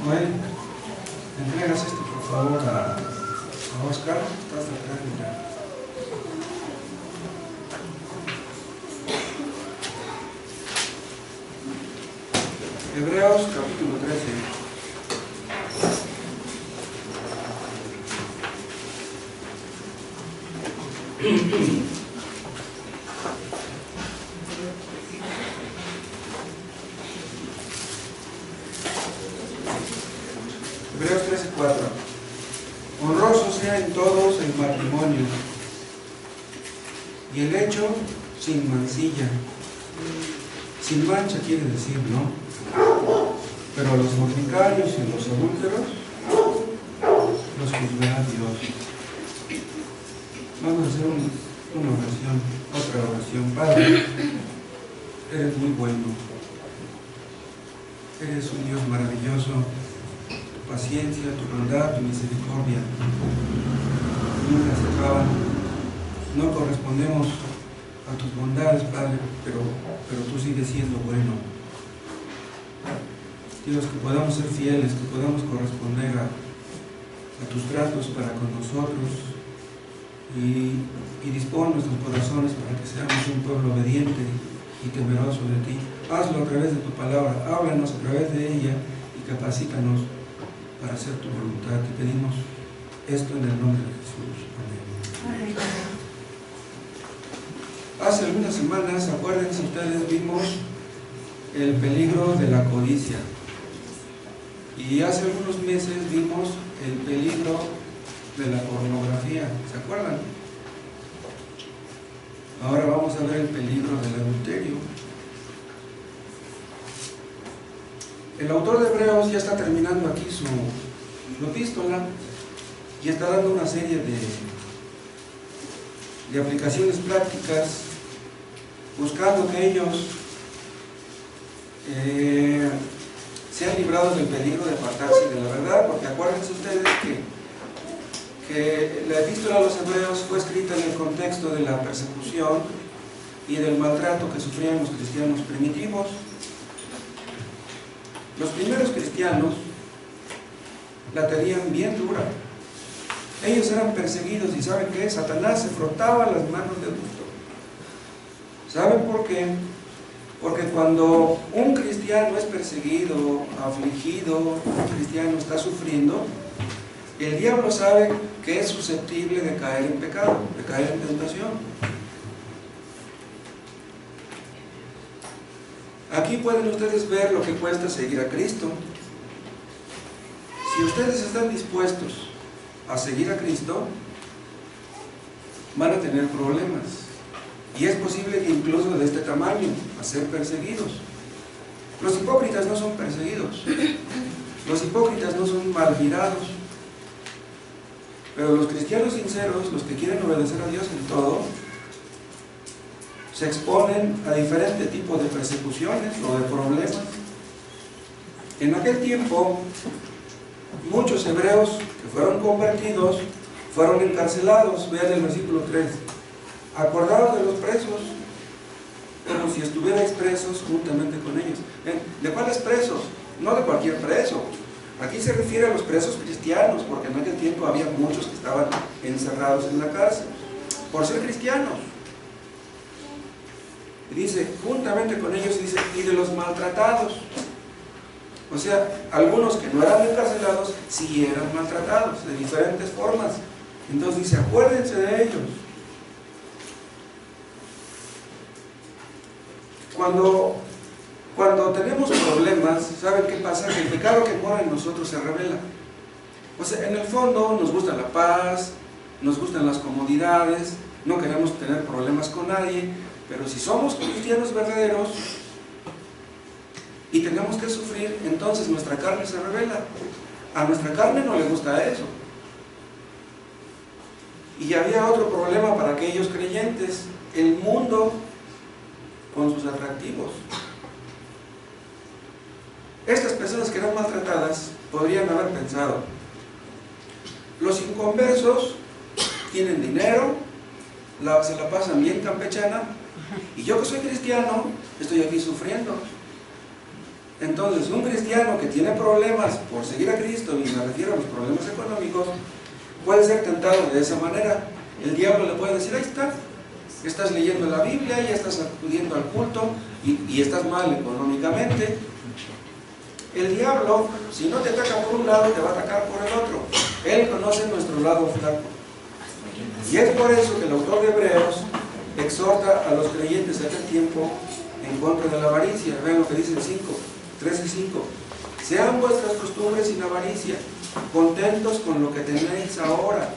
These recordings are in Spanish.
Joel, entregas esto por favor a Oscar. Estás atrás, mira. Hebreos capítulo 13. Hebreos 13:4. Honroso sea en todos el matrimonio y el hecho sin mancilla. Sin mancha quiere decir, ¿no? Pero a los fornicarios y a los adúlteros los juzgará Dios. Vamos a hacer una oración, otra oración. Padre, eres muy bueno. Eres un Dios maravilloso. Tu paciencia, tu bondad, tu misericordia nunca se acaban. No correspondemos a tus bondades, Padre, pero tú sigues siendo bueno. Dios, que podamos ser fieles, que podamos corresponder a tus tratos para con nosotros y dispon nuestros corazones para que seamos un pueblo obediente y temeroso de ti. Hazlo a través de tu palabra, háblanos a través de ella y capacítanos para hacer tu voluntad. Te pedimos esto en el nombre de Jesús. Amén. Hace algunas semanas, acuérdense ustedes, vimos el peligro de la codicia. Y hace algunos meses vimos el peligro de la pornografía. ¿Se acuerdan? Ahora vamos a ver el peligro del adulterio. El autor de Hebreos ya está terminando aquí su epístola y está dando una serie de aplicaciones prácticas, buscando que ellos sean librados del peligro de apartarse de la verdad, porque acuérdense ustedes que la epístola a los Hebreos fue escrita en el contexto de la persecución y del maltrato que sufrían los cristianos primitivos. Los primeros cristianos la tenían bien dura. Ellos eran perseguidos y ¿saben qué? Satanás se frotaba las manos de gusto. ¿Saben por qué? Porque cuando un cristiano es perseguido, afligido, un cristiano está sufriendo, el diablo sabe que es susceptible de caer en pecado, de caer en tentación. Aquí pueden ustedes ver lo que cuesta seguir a Cristo. Si ustedes están dispuestos a seguir a Cristo, van a tener problemas. Y es posible que incluso de este tamaño, a ser perseguidos. Los hipócritas no son perseguidos. Los hipócritas no son mal mirados. Pero los cristianos sinceros, los que quieren obedecer a Dios en todo, se exponen a diferentes tipos de persecuciones o de problemas. En aquel tiempo, muchos hebreos que fueron convertidos fueron encarcelados. Vean el versículo 3. Acordados de los presos, como si estuvierais presos juntamente con ellos. ¿De cuáles presos? No de cualquier preso. Aquí se refiere a los presos cristianos, porque en aquel tiempo había muchos que estaban encerrados en la cárcel por ser cristianos. Y dice, juntamente con ellos, y dice, y de los maltratados. O sea, algunos que no eran encarcelados, sí eran maltratados, de diferentes formas. Entonces dice, acuérdense de ellos. Cuando tenemos problemas, ¿saben qué pasa? Que el pecado que mora en nosotros se revela. O sea, en el fondo nos gusta la paz, nos gustan las comodidades, no queremos tener problemas con nadie, pero si somos cristianos verdaderos y tenemos que sufrir, entonces nuestra carne se revela. A nuestra carne no le gusta eso. Y había otro problema para aquellos creyentes, el mundo con sus atractivos. Estas personas que eran maltratadas podrían haber pensado, Los inconversos tienen dinero, se la pasan bien campechana, y yo que soy cristiano, estoy aquí sufriendo. Entonces, un cristiano que tiene problemas por seguir a Cristo, y me refiero a los problemas económicos, puede ser tentado de esa manera. El diablo le puede decir, ahí está, estás leyendo la Biblia, ya estás acudiendo al culto, y estás mal económicamente. El diablo, si no te ataca por un lado, te va a atacar por el otro. Él conoce nuestro lado flaco. Y es por eso que el autor de Hebreos exhorta a los creyentes de aquel tiempo en contra de la avaricia. Vean lo que dice el 13:5. Sean vuestras costumbres sin avaricia, contentos con lo que tenéis ahora.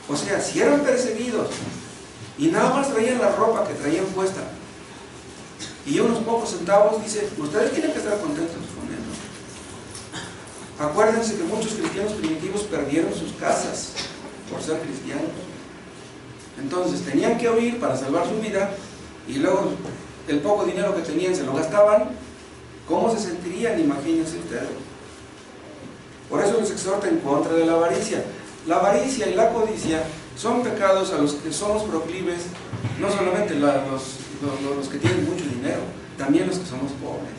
O sea, si eran perseguidos y nada más traían la ropa que traían puesta y unos pocos centavos, dice, ustedes tienen que estar contentos con eso. Acuérdense que muchos cristianos primitivos perdieron sus casas por ser cristianos. Entonces tenían que huir para salvar su vida, y luego el poco dinero que tenían se lo gastaban. ¿Cómo se sentirían? Imagínense ustedes. Por eso les exhorta en contra de la avaricia. La avaricia y la codicia son pecados a los que somos proclives, no solamente los que tienen mucho dinero, también los que somos pobres.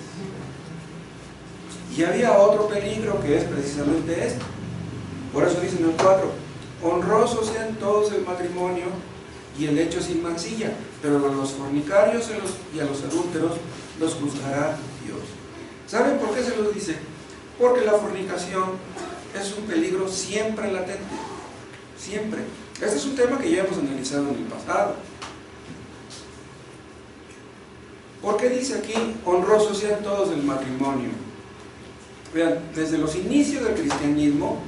Y había otro peligro que es precisamente este. Por eso dice en el 4, honrosos sean todos el matrimonio y el hecho sin mancilla, pero a los fornicarios y a los adúlteros los juzgará Dios. ¿Saben por qué se los dice? Porque la fornicación es un peligro siempre latente, siempre. Este es un tema que ya hemos analizado en el pasado. ¿Por qué dice aquí, honrosos sean todos el matrimonio? Vean, desde los inicios del cristianismo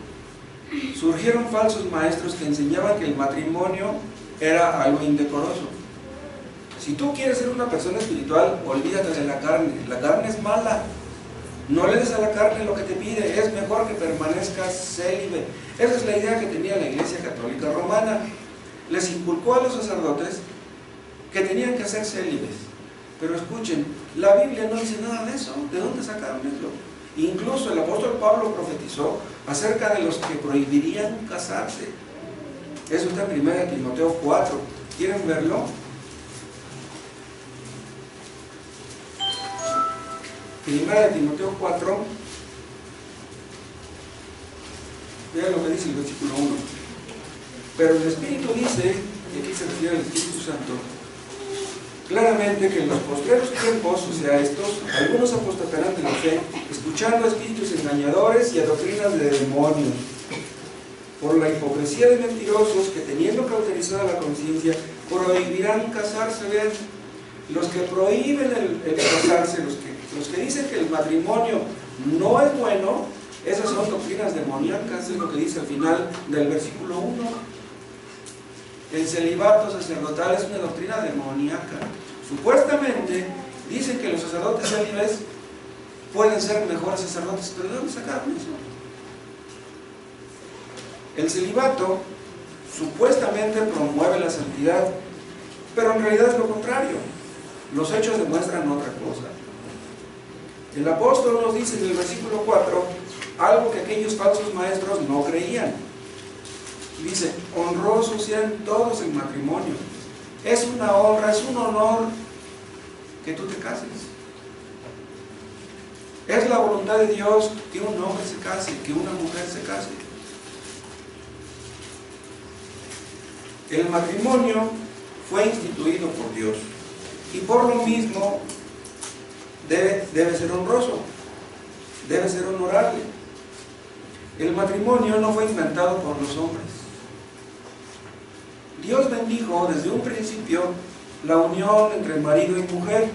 surgieron falsos maestros que enseñaban que el matrimonio era algo indecoroso. Si tú quieres ser una persona espiritual, olvídate de la carne. La carne es mala. No le des a la carne lo que te pide. Es mejor que permanezcas célibe. Esa es la idea que tenía la Iglesia Católica Romana. Les inculcó a los sacerdotes que tenían que ser célibes. Pero escuchen, la Biblia no dice nada de eso. ¿De dónde sacaron eso? Incluso el apóstol Pablo profetizó acerca de los que prohibirían casarse. Eso está en 1 Timoteo 4. ¿Quieren verlo? 1 Timoteo 4. Vean lo que dice el versículo 1. Pero el Espíritu dice, y aquí se refiere al Espíritu Santo, claramente que en los postreros tiempos, o sea estos, algunos apostatarán de la fe, escuchando a espíritus engañadores y a doctrinas de demonios, por la hipocresía de mentirosos que, teniendo cauterizada la conciencia, prohibirán casarse. Vean, los que prohíben el casarse, los que dicen que el matrimonio no es bueno, esas son doctrinas demoníacas. Es lo que dice al final del versículo 1. El celibato sacerdotal es una doctrina demoníaca. Supuestamente dicen que los sacerdotes célibes pueden ser mejores sacerdotes, pero ¿de dónde sacaron eso? El celibato supuestamente promueve la santidad, pero en realidad es lo contrario. Los hechos demuestran otra cosa. El apóstol nos dice en el versículo 4 algo que aquellos falsos maestros no creían. Dice, honrosos sean todos el matrimonio. Es una honra, es un honor que tú te cases. Es la voluntad de Dios que un hombre se case, que una mujer se case. El matrimonio fue instituido por Dios y por lo mismo debe ser honroso, debe ser honorable. El matrimonio no fue inventado por los hombres. Dios bendijo desde un principio la unión entre marido y mujer.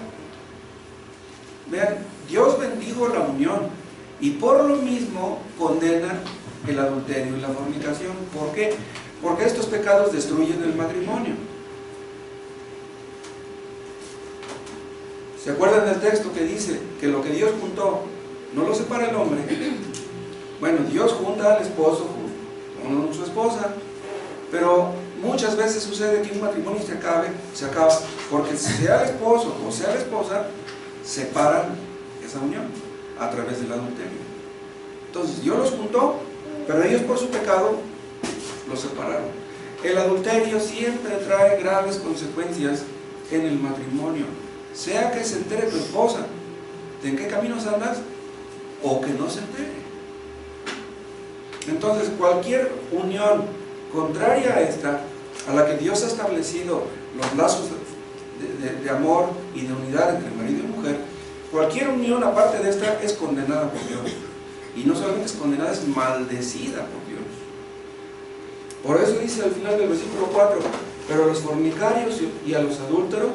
Vean, Dios bendijo la unión y por lo mismo condena el adulterio y la fornicación. ¿Por qué? Porque estos pecados destruyen el matrimonio. ¿Se acuerdan del texto que dice que lo que Dios juntó no lo separa el hombre? Bueno, Dios junta al esposo con su esposa, pero muchas veces sucede que un matrimonio se acaba porque sea el esposo o sea la esposa separan esa unión a través del adulterio. Entonces Dios los juntó, pero ellos por su pecado los separaron. El adulterio siempre trae graves consecuencias en el matrimonio. Sea que se entere tu esposa de en qué caminos andas, o que no se entere. Entonces, cualquier unión contraria a esta, a la que Dios ha establecido los lazos de amor y de unidad entre marido y mujer, cualquier unión aparte de esta es condenada por Dios. Y no solamente es condenada, es maldecida por Dios. Por eso dice al final del versículo 4, pero a los fornicarios y a los adúlteros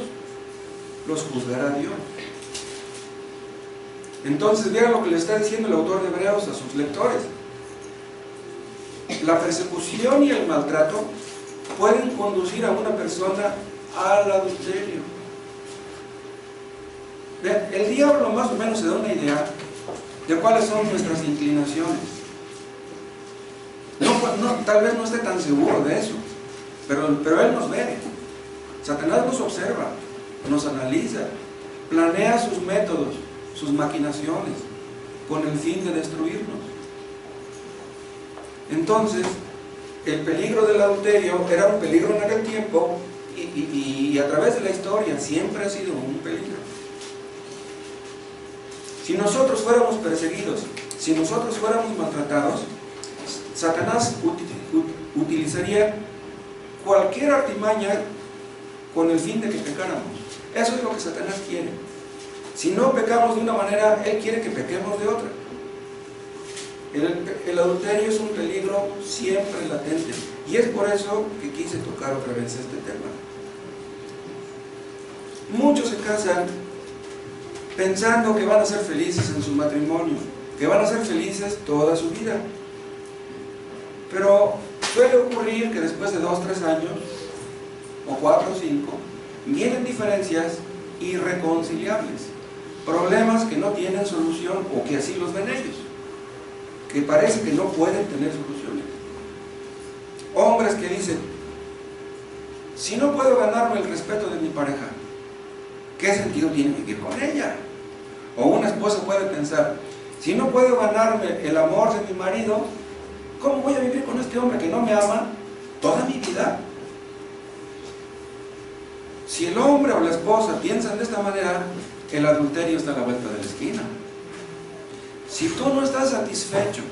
los juzgará Dios. Entonces, vean lo que le está diciendo el autor de Hebreos a sus lectores. La persecución y el maltrato pueden conducir a una persona al adulterio. Vean, el diablo más o menos se da una idea de cuáles son nuestras inclinaciones. Tal vez no esté tan seguro de eso, pero él nos ve. Satanás nos observa, nos analiza, planea sus métodos, sus maquinaciones, con el fin de destruirnos. Entonces, el peligro del adulterio era un peligro en aquel tiempo y a través de la historia siempre ha sido un peligro. Si nosotros fuéramos perseguidos, si nosotros fuéramos maltratados, Satanás utilizaría cualquier artimaña con el fin de que pecáramos. Eso es lo que Satanás quiere. Si no pecamos de una manera, él quiere que pequemos de otra. El adulterio es un peligro siempre latente. Y es por eso que quise tocar otra vez este tema. Muchos se casan pensando que van a ser felices en su matrimonio, que van a ser felices toda su vida. Pero suele ocurrir que después de 2 o 3 años, o 4 o 5, vienen diferencias irreconciliables, problemas que no tienen solución, o que así los ven ellos, que parece que no pueden tener soluciones. Hombres que dicen, si no puedo ganarme el respeto de mi pareja, ¿qué sentido tiene vivir con ella? O una esposa puede pensar, si no puedo ganarme el amor de mi marido, ¿cómo voy a vivir con este hombre que no me ama toda mi vida? Si el hombre o la esposa piensan de esta manera, el adulterio está a la vuelta de la esquina. Si tú no estás satisfecho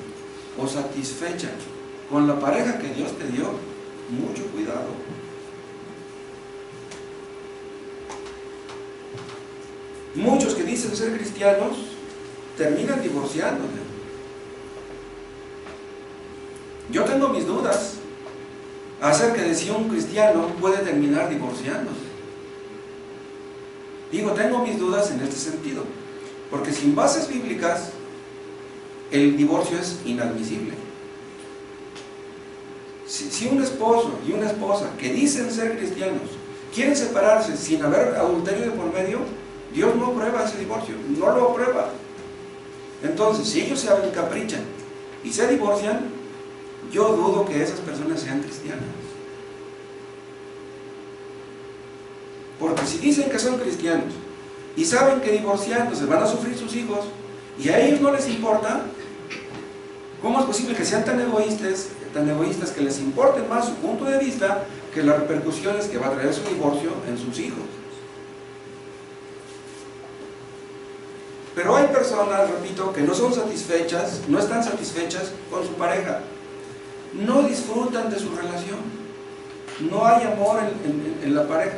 o satisfecha con la pareja que Dios te dio, mucho cuidado. Muchos que dicen ser cristianos terminan divorciándose. Yo tengo mis dudas acerca de si un cristiano puede terminar divorciándose. Digo, tengo mis dudas en este sentido, porque sin bases bíblicas el divorcio es inadmisible. Si un esposo y una esposa que dicen ser cristianos quieren separarse sin haber adulterio de por medio, Dios no aprueba ese divorcio, no lo aprueba. Entonces, si ellos se encaprichan y se divorcian, yo dudo que esas personas sean cristianas. Porque si dicen que son cristianos y saben que divorciándose van a sufrir sus hijos y a ellos no les importa, ¿cómo es posible que sean tan egoístas que les importe más su punto de vista que las repercusiones que va a traer su divorcio en sus hijos? Pero hay personas, repito, que no son satisfechas, no están satisfechas con su pareja, no disfrutan de su relación, no hay amor en la pareja.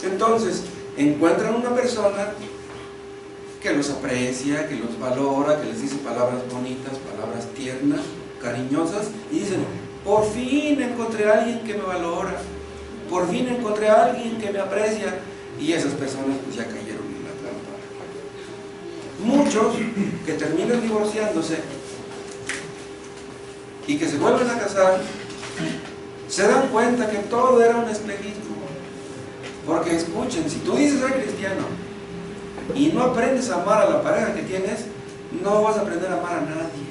Entonces encuentran una persona que los aprecia, que los valora, que les dice palabras bonitas, palabras tiernas, cariñosas, y dicen, por fin encontré a alguien que me valora, por fin encontré a alguien que me aprecia, y esas personas pues ya cayeron en la trampa. Muchos que terminan divorciándose y que se vuelven a casar, se dan cuenta que todo era un espejismo. Porque escuchen, si tú dices ser cristiano y no aprendes a amar a la pareja que tienes, no vas a aprender a amar a nadie.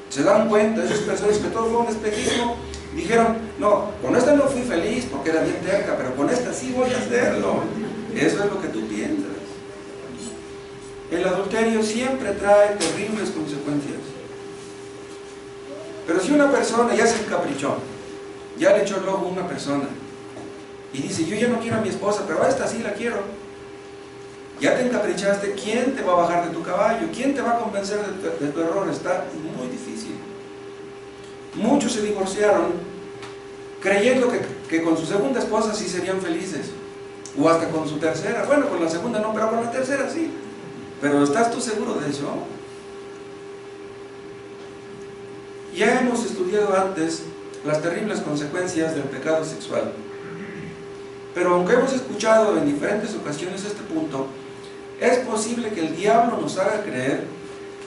Se dan cuenta esas personas que todo fue un espejismo. Dijeron, no, con esta no fui feliz porque era bien terca, pero con esta sí voy a hacerlo. Eso es lo que tú piensas. El adulterio siempre trae terribles consecuencias. Pero si una persona ya se encaprichó, ya le echó el ojo a una persona y dice, yo ya no quiero a mi esposa, pero a esta sí la quiero, ya te encaprichaste, ¿quién te va a bajar de tu caballo? ¿Quién te va a convencer de tu error? Está muy difícil. Muchos se divorciaron creyendo que con su segunda esposa sí serían felices, o hasta con su tercera. Bueno, con la segunda no, pero con la tercera sí. Pero ¿estás tú seguro de eso? Ya hemos estudiado antes las terribles consecuencias del pecado sexual. Pero aunque hemos escuchado en diferentes ocasiones este punto, es posible que el diablo nos haga creer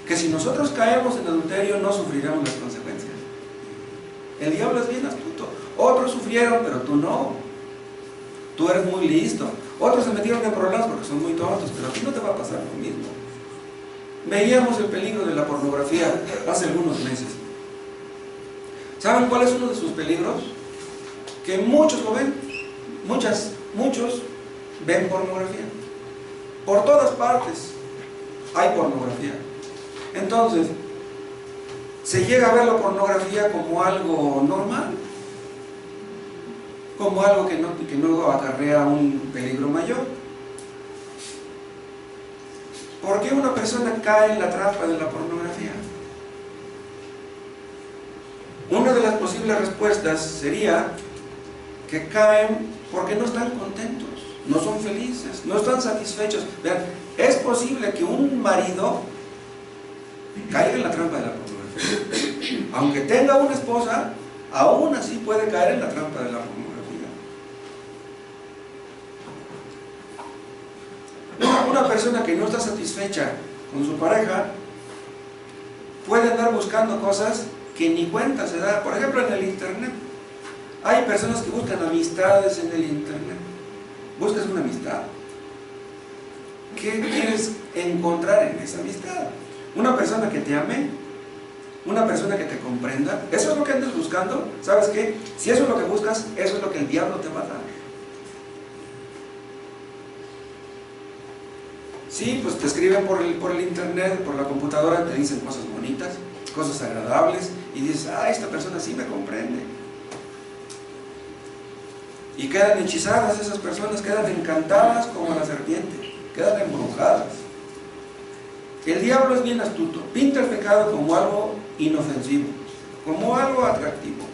que si nosotros caemos en adulterio no sufriremos las consecuencias. El diablo es bien astuto. Otros sufrieron, pero tú no. Tú eres muy listo. Otros se metieron en problemas porque son muy tontos, pero a ti no te va a pasar lo mismo. Veíamos el peligro de la pornografía hace algunos meses. ¿Saben cuál es uno de sus peligros? Que muchos lo ven. Muchos ven pornografía. Por todas partes hay pornografía. Entonces, se llega a ver la pornografía como algo normal, como algo que no acarrea un peligro mayor. ¿Por qué una persona cae en la trampa de la pornografía? Una de las posibles respuestas sería que caen porque no están contentos, no son felices, no están satisfechos. Vean, es posible que un marido caiga en la trampa de la pornografía. Aunque tenga una esposa, aún así puede caer en la trampa de la pornografía. Una persona que no está satisfecha con su pareja puede andar buscando cosas que ni cuenta se da. Por ejemplo, en el internet hay personas que buscan amistades en el internet. Buscas una amistad. ¿Qué quieres encontrar en esa amistad? Una persona que te ame, una persona que te comprenda. ¿Eso es lo que andas buscando? ¿Sabes qué? Si eso es lo que buscas, eso es lo que el diablo te va a dar. Sí, pues te escriben por el internet, por la computadora, te dicen cosas bonitas, cosas agradables, y dices, esta persona sí me comprende. Y quedan hechizadas esas personas, quedan encantadas como la serpiente, quedan embrujadas. El diablo es bien astuto, pinta el pecado como algo inofensivo, como algo atractivo.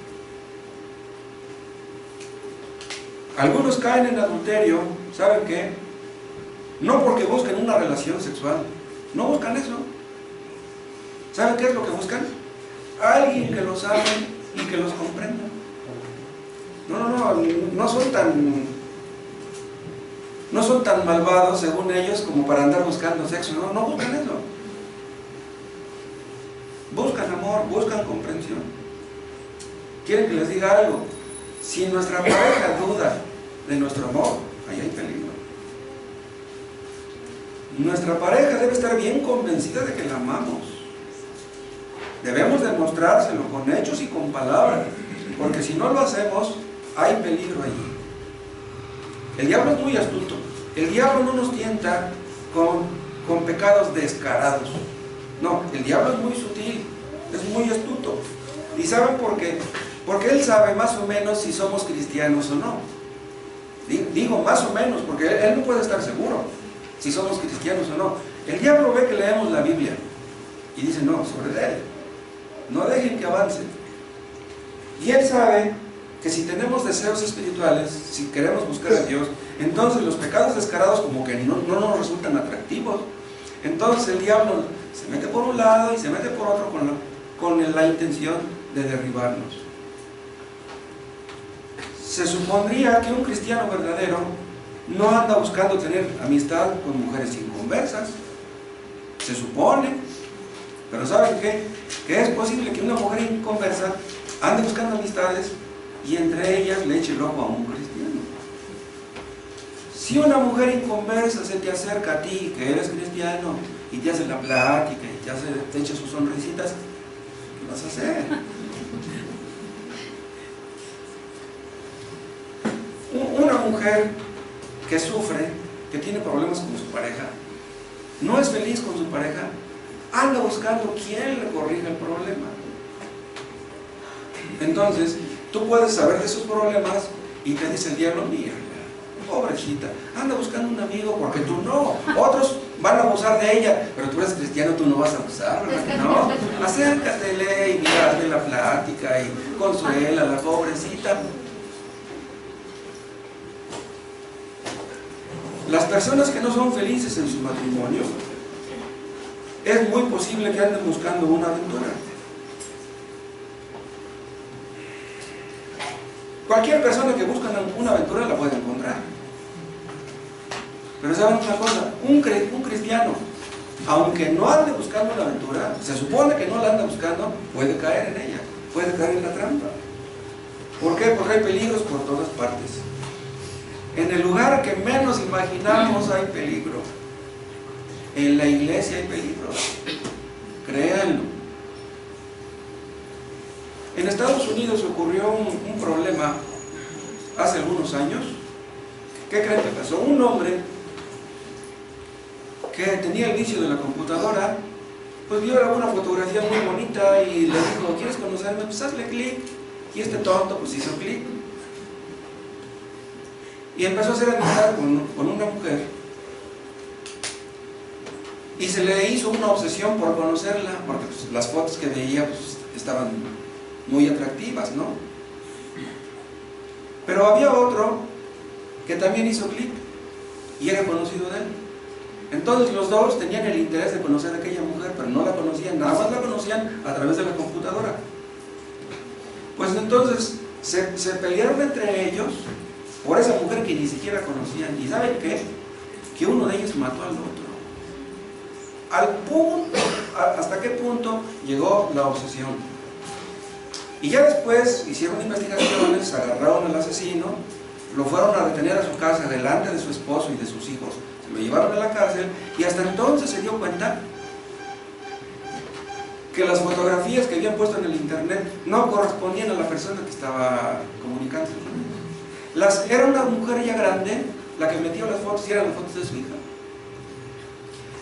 Algunos caen en adulterio, ¿saben qué? No porque busquen una relación sexual, no buscan eso. ¿Saben qué es lo que buscan? Alguien que los ame y que los comprenda. No son tan malvados según ellos como para andar buscando sexo. No buscan eso. Buscan amor, buscan comprensión. Quieren que les diga algo. Si nuestra pareja duda de nuestro amor, ahí hay peligro. Nuestra pareja debe estar bien convencida de que la amamos. Debemos demostrárselo con hechos y con palabras, porque si no lo hacemos, hay peligro allí. El diablo es muy astuto. El diablo no nos tienta con pecados descarados. No, el diablo es muy sutil, es muy astuto. ¿Y saben por qué? Porque él sabe más o menos si somos cristianos o no. Digo más o menos, porque él no puede estar seguro si somos cristianos o no. El diablo ve que leemos la Biblia y dice, no, sobre él, no dejen que avance. Y él sabe que si tenemos deseos espirituales, si queremos buscar a Dios, entonces los pecados descarados como que no nos resultan atractivos. Entonces el diablo se mete por un lado y se mete por otro con la intención de derribarnos. Se supondría que un cristiano verdadero no anda buscando tener amistad con mujeres inconversas. Se supone. Pero ¿saben qué? Que es posible que una mujer inconversa ande buscando amistades y entre ellas le eche el ojo a un cristiano. Si una mujer inconversa se te acerca a ti, que eres cristiano, y te hace la plática y te echa sus sonrisitas, ¿qué vas a hacer? Una mujer que sufre, que tiene problemas con su pareja, no es feliz con su pareja, anda buscando quién le corrija el problema. Entonces, tú puedes saber de esos problemas y te dice el diablo, mira, pobrecita, anda buscando un amigo porque tú no. Otros van a abusar de ella, pero tú eres cristiano, tú no vas a abusar, ¿verdad que no? Acércatele y mira, hazle la plática y consuela a la pobrecita. Las personas que no son felices en su matrimonio, es muy posible que anden buscando una aventura. Cualquier persona que busca una aventura la puede encontrar. Pero ¿saben una cosa? Un cristiano, aunque no ande buscando una aventura, se supone que no la anda buscando, puede caer en ella, puede caer en la trampa. ¿Por qué? Porque hay peligros por todas partes. En el lugar que menos imaginamos hay peligro. En la iglesia hay peligro. Créanlo. En Estados Unidos ocurrió un problema hace algunos años. ¿Qué creen que pasó? Un hombre que tenía el vicio de la computadora, pues vio una fotografía muy bonita y le dijo, ¿quieres conocerme? Pues hazle clic. Y este tonto pues hizo clic. Y empezó a hacer amistad con una mujer. Y se le hizo una obsesión por conocerla, porque pues, las fotos que veía pues, estaban muy atractivas, ¿no? Pero había otro que también hizo clic y era conocido de él. Entonces los dos tenían el interés de conocer a aquella mujer, pero no la conocían, nada más la conocían a través de la computadora. Pues entonces se pelearon entre ellos por esa mujer que ni siquiera conocían. ¿Y saben qué? Que uno de ellos mató al otro. ¿Hasta qué punto llegó la obsesión? Y ya después hicieron investigaciones, agarraron al asesino, lo fueron a detener a su casa delante de su esposo y de sus hijos, se lo llevaron a la cárcel y hasta entonces se dio cuenta que las fotografías que habían puesto en el internet no correspondían a la persona que estaba comunicándose con ellos. Era una mujer ya grande la que metió las fotos y eran las fotos de su hija.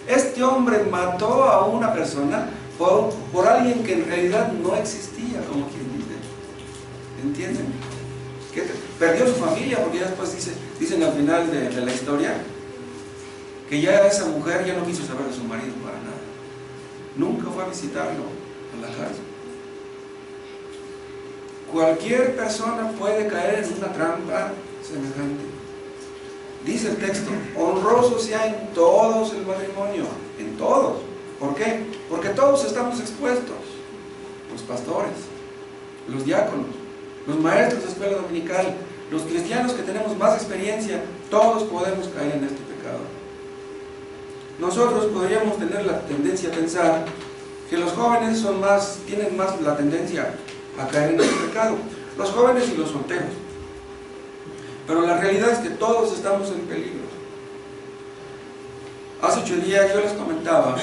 Este hombre mató a una persona por alguien que en realidad no existía, como quien dice. ¿Entienden? Que perdió su familia, porque ya después dicen al final de la historia que ya esa mujer ya no quiso saber de su marido para nada. Nunca fue a visitarlo a la cárcel. Cualquier persona puede caer en una trampa semejante. Dice el texto, honroso sea en todos el matrimonio, en todos. ¿Por qué? Porque todos estamos expuestos. Los pastores, los diáconos, los maestros de escuela dominical, los cristianos que tenemos más experiencia, todos podemos caer en este pecado. Nosotros podríamos tener la tendencia a pensar que los jóvenes tienen más la tendencia a caer en este pecado, los jóvenes y los solteros. Pero la realidad es que todos estamos en peligro. Hace 8 días yo les comentaba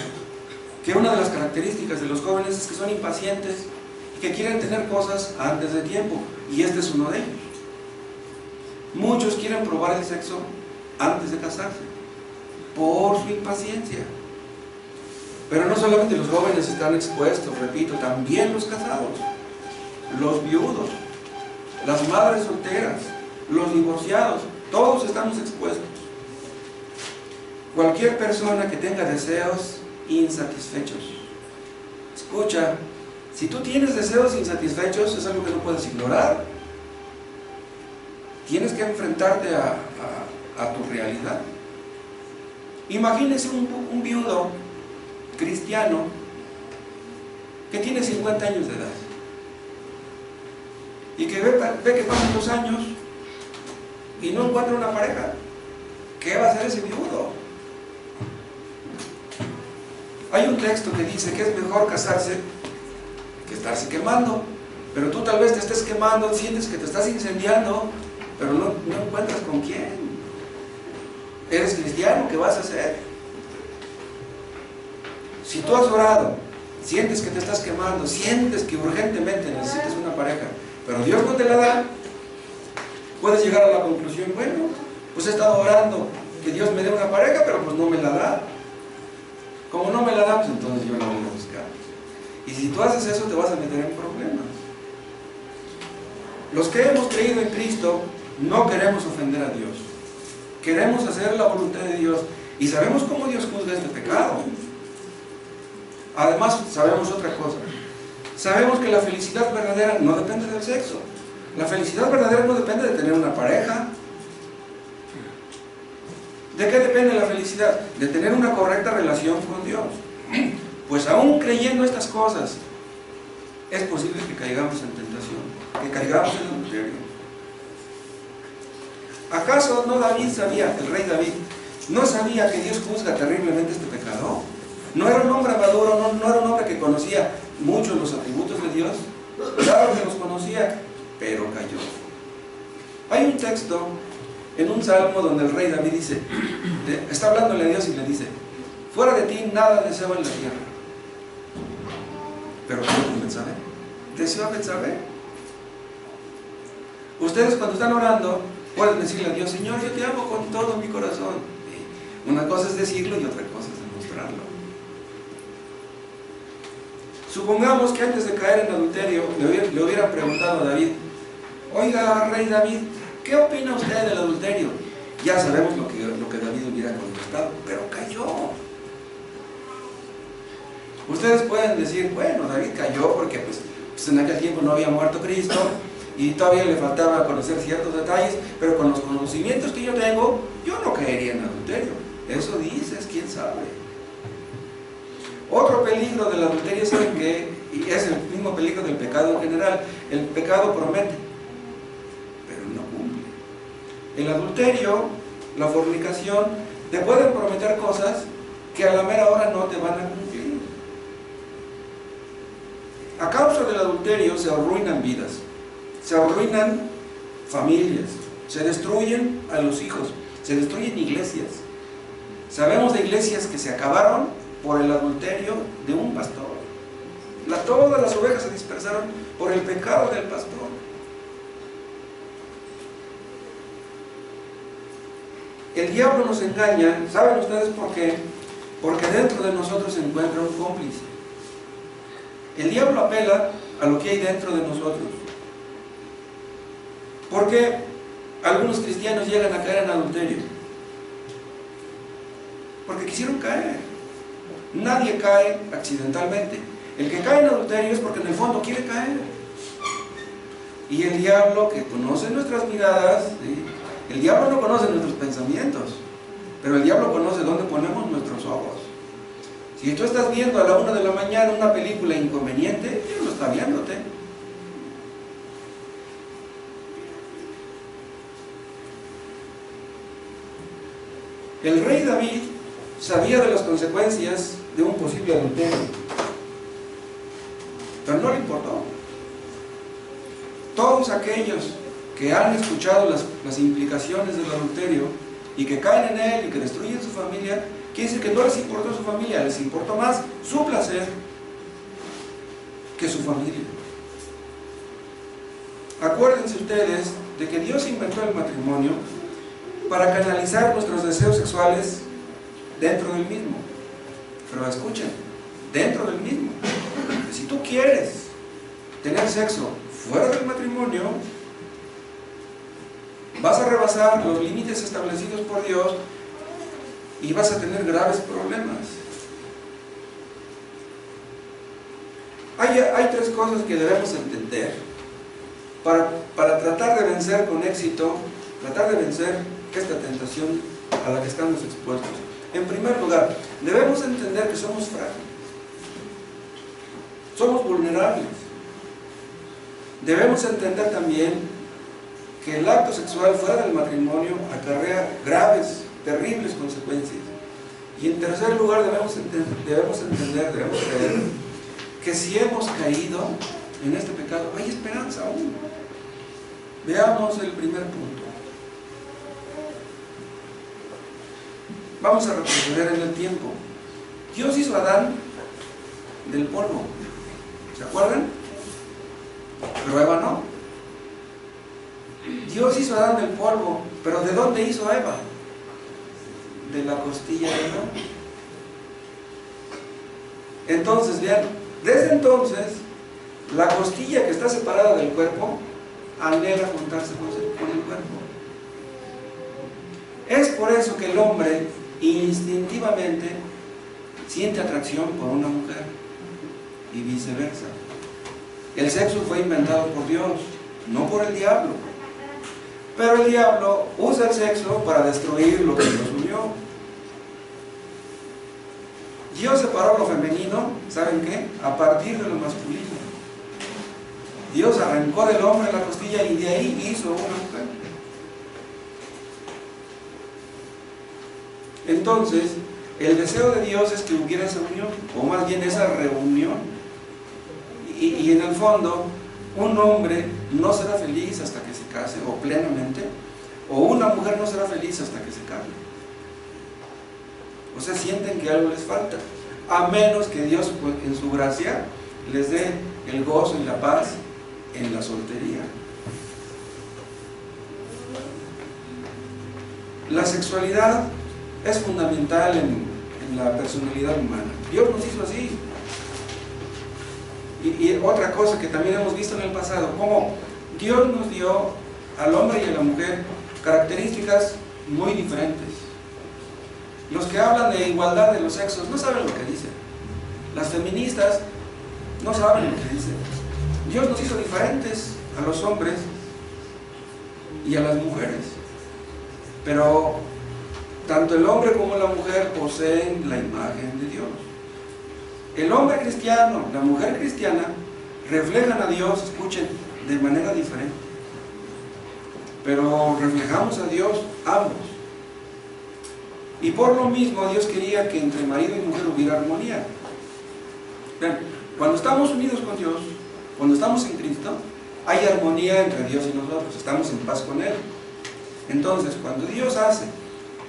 que una de las características de los jóvenes es que son impacientes y que quieren tener cosas antes de tiempo, y este es uno de ellos. Muchos quieren probar el sexo antes de casarse, por su impaciencia. Pero no solamente los jóvenes están expuestos, repito, también los casados, los viudos, las madres solteras, los divorciados, todos estamos expuestos. Cualquier persona que tenga deseos insatisfechos, escucha, si tú tienes deseos insatisfechos es algo que no puedes ignorar. Tienes que enfrentarte a tu realidad. Imagínese un viudo cristiano que tiene 50 años de edad y que ve que pasan 2 años y no encuentra una pareja. ¿Qué va a hacer ese viudo? Hay un texto que dice que es mejor casarse que estarse quemando, pero tú tal vez te estés quemando, sientes que te estás incendiando, pero no encuentras con quién. ¿Eres cristiano? ¿Qué vas a hacer? Si tú has orado, sientes que te estás quemando, sientes que urgentemente necesitas una pareja, pero Dios no te la da, puedes llegar a la conclusión, bueno, pues he estado orando que Dios me dé una pareja, pero pues no me la da. Como no me la da, pues entonces yo la voy a buscar. Y si tú haces eso, te vas a meter en problemas. Los que hemos creído en Cristo no queremos ofender a Dios. Queremos hacer la voluntad de Dios. Y sabemos cómo Dios juzga este pecado. Además, sabemos otra cosa. Sabemos que la felicidad verdadera no depende del sexo. La felicidad verdadera no depende de tener una pareja. ¿De qué depende la felicidad? De tener una correcta relación con Dios. Pues aún creyendo estas cosas, es posible que caigamos en tentación, que caigamos en adulterio. ¿Acaso no David sabía, el rey David, no sabía que Dios juzga terriblemente este pecado? ¿No era un hombre maduro, no era un hombre que conocía muchos los atributos de Dios? Claro que los conocía, pero cayó. Hay un texto en un salmo donde el rey David dice, está hablándole a Dios y le dice, fuera de ti nada deseo en la tierra. Pero ¿qué es Betsabé? ¿Deseo a Betsabé? Ustedes cuando están orando pueden decirle a Dios, Señor, yo te amo con todo mi corazón. Una cosa es decirlo y otra cosa es demostrarlo. Supongamos que antes de caer en adulterio le hubieran preguntado a David, oiga, rey David, ¿qué opina usted del adulterio? Ya sabemos lo que David hubiera contestado, pero cayó. Ustedes pueden decir, bueno, David cayó porque pues en aquel tiempo no había muerto Cristo y todavía le faltaba conocer ciertos detalles, pero con los conocimientos que yo tengo, yo no caería en adulterio. Eso dices, quién sabe. Otro peligro del adulterio, ¿saben qué? Y es el mismo peligro del pecado en general. El pecado promete, pero no cumple. El adulterio, la fornicación, te pueden prometer cosas que a la mera hora no te van a cumplir. A causa del adulterio se arruinan vidas, se arruinan familias, se destruyen a los hijos, se destruyen iglesias. Sabemos de iglesias que se acabaron por el adulterio de un pastor. Todas las ovejas se dispersaron por el pecado del pastor. El diablo nos engaña, ¿saben ustedes por qué? Porque dentro de nosotros se encuentra un cómplice. El diablo apela a lo que hay dentro de nosotros. ¿Por qué algunos cristianos llegan a caer en adulterio? Porque quisieron caer. Nadie cae accidentalmente. El que cae en adulterio es porque en el fondo quiere caer. Y el diablo, que conoce nuestras miradas, ¿sí? El diablo no conoce nuestros pensamientos, pero el diablo conoce dónde ponemos nuestros ojos. Si tú estás viendo a la 1 de la mañana una película inconveniente, Dios lo está viéndote. El rey David sabía de las consecuencias de un posible adulterio, pero no le importó. Todos aquellos que han escuchado las implicaciones del adulterio y que caen en él y que destruyen su familia, quiere decir que no les importó su familia, les importó más su placer que su familia. Acuérdense ustedes de que Dios inventó el matrimonio para canalizar nuestros deseos sexuales dentro del mismo. Pero escuchen, dentro del mismo. Si tú quieres tener sexo fuera del matrimonio, vas a rebasar los límites establecidos por Dios y vas a tener graves problemas. Hay tres cosas que debemos entender para tratar de vencer con éxito, tratar de vencer esta tentación a la que estamos expuestos. En primer lugar, debemos entender que somos frágiles, somos vulnerables. Debemos entender también que el acto sexual fuera del matrimonio acarrea graves, terribles consecuencias. Y en tercer lugar debemos creer que si hemos caído en este pecado, hay esperanza aún. Veamos el primer punto. Vamos a retroceder en el tiempo. Dios hizo a Adán del polvo, ¿se acuerdan? Pero Eva no. Dios hizo a Adán del polvo, pero ¿de dónde hizo a Eva? De la costilla de Adán. Entonces, vean, desde entonces, la costilla que está separada del cuerpo anhela juntarse con el cuerpo. Es por eso que el hombre instintivamente siente atracción por una mujer y viceversa. El sexo fue inventado por Dios, no por el diablo. Pero el diablo usa el sexo para destruir lo que Dios unió. Dios separó lo femenino, ¿saben qué? A partir de lo masculino. Dios arrancó del hombre la costilla y de ahí hizo una mujer. Entonces, el deseo de Dios es que hubiera esa unión, o más bien esa reunión. Y en el fondo, un hombre no será feliz hasta que se case, o plenamente, o una mujer no será feliz hasta que se case. O sea, sienten que algo les falta, a menos que Dios, pues, en su gracia, les dé el gozo y la paz en la soltería. La sexualidad es fundamental en la personalidad humana. Dios nos hizo así. Y otra cosa que también hemos visto en el pasado, cómo Dios nos dio al hombre y a la mujer características muy diferentes. Los que hablan de igualdad de los sexos no saben lo que dicen. Las feministas no saben lo que dicen. Dios nos hizo diferentes a los hombres y a las mujeres. Pero tanto el hombre como la mujer poseen la imagen de Dios. El hombre cristiano, la mujer cristiana, reflejan a Dios, escuchen, de manera diferente. Pero reflejamos a Dios ambos. Y por lo mismo Dios quería que entre marido y mujer hubiera armonía. Vean, cuando estamos unidos con Dios, cuando estamos en Cristo, hay armonía entre Dios y nosotros, estamos en paz con Él. Entonces, cuando Dios hace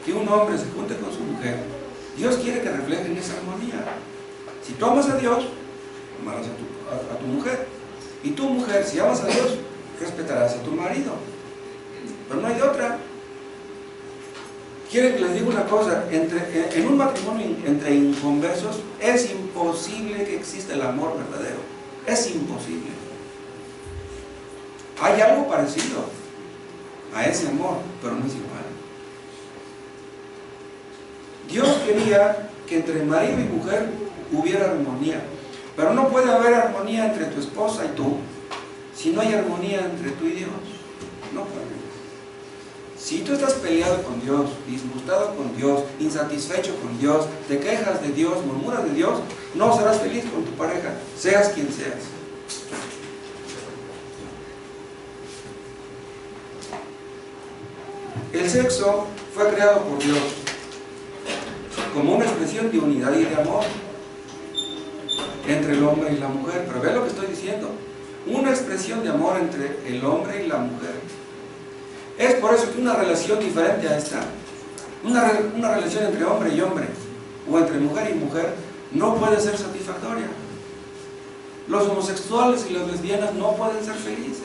que un hombre se junte con su mujer, Dios quiere que reflejen esa armonía. Si tú amas a Dios, amarás a tu mujer. Y tu mujer, si amas a Dios, respetarás a tu marido. Pero no hay de otra. Quieren que les diga una cosa, en un matrimonio entre inconversos es imposible que exista el amor verdadero. Es imposible. Hay algo parecido a ese amor, pero no es igual. Dios quería que entre marido y mujer hubiera armonía, pero no puede haber armonía entre tu esposa y tú si no hay armonía entre tú y Dios. No puede. Si tú estás peleado con Dios, disgustado con Dios, insatisfecho con Dios, te quejas de Dios, murmuras de Dios, no serás feliz con tu pareja, seas quien seas. El sexo fue creado por Dios como una expresión de unidad y de amor entre el hombre y la mujer. Pero ve lo que estoy diciendo, una expresión de amor entre el hombre y la mujer. Es por eso que una relación diferente a esta, una relación entre hombre y hombre, o entre mujer y mujer, no puede ser satisfactoria. Los homosexuales y las lesbianas no pueden ser felices.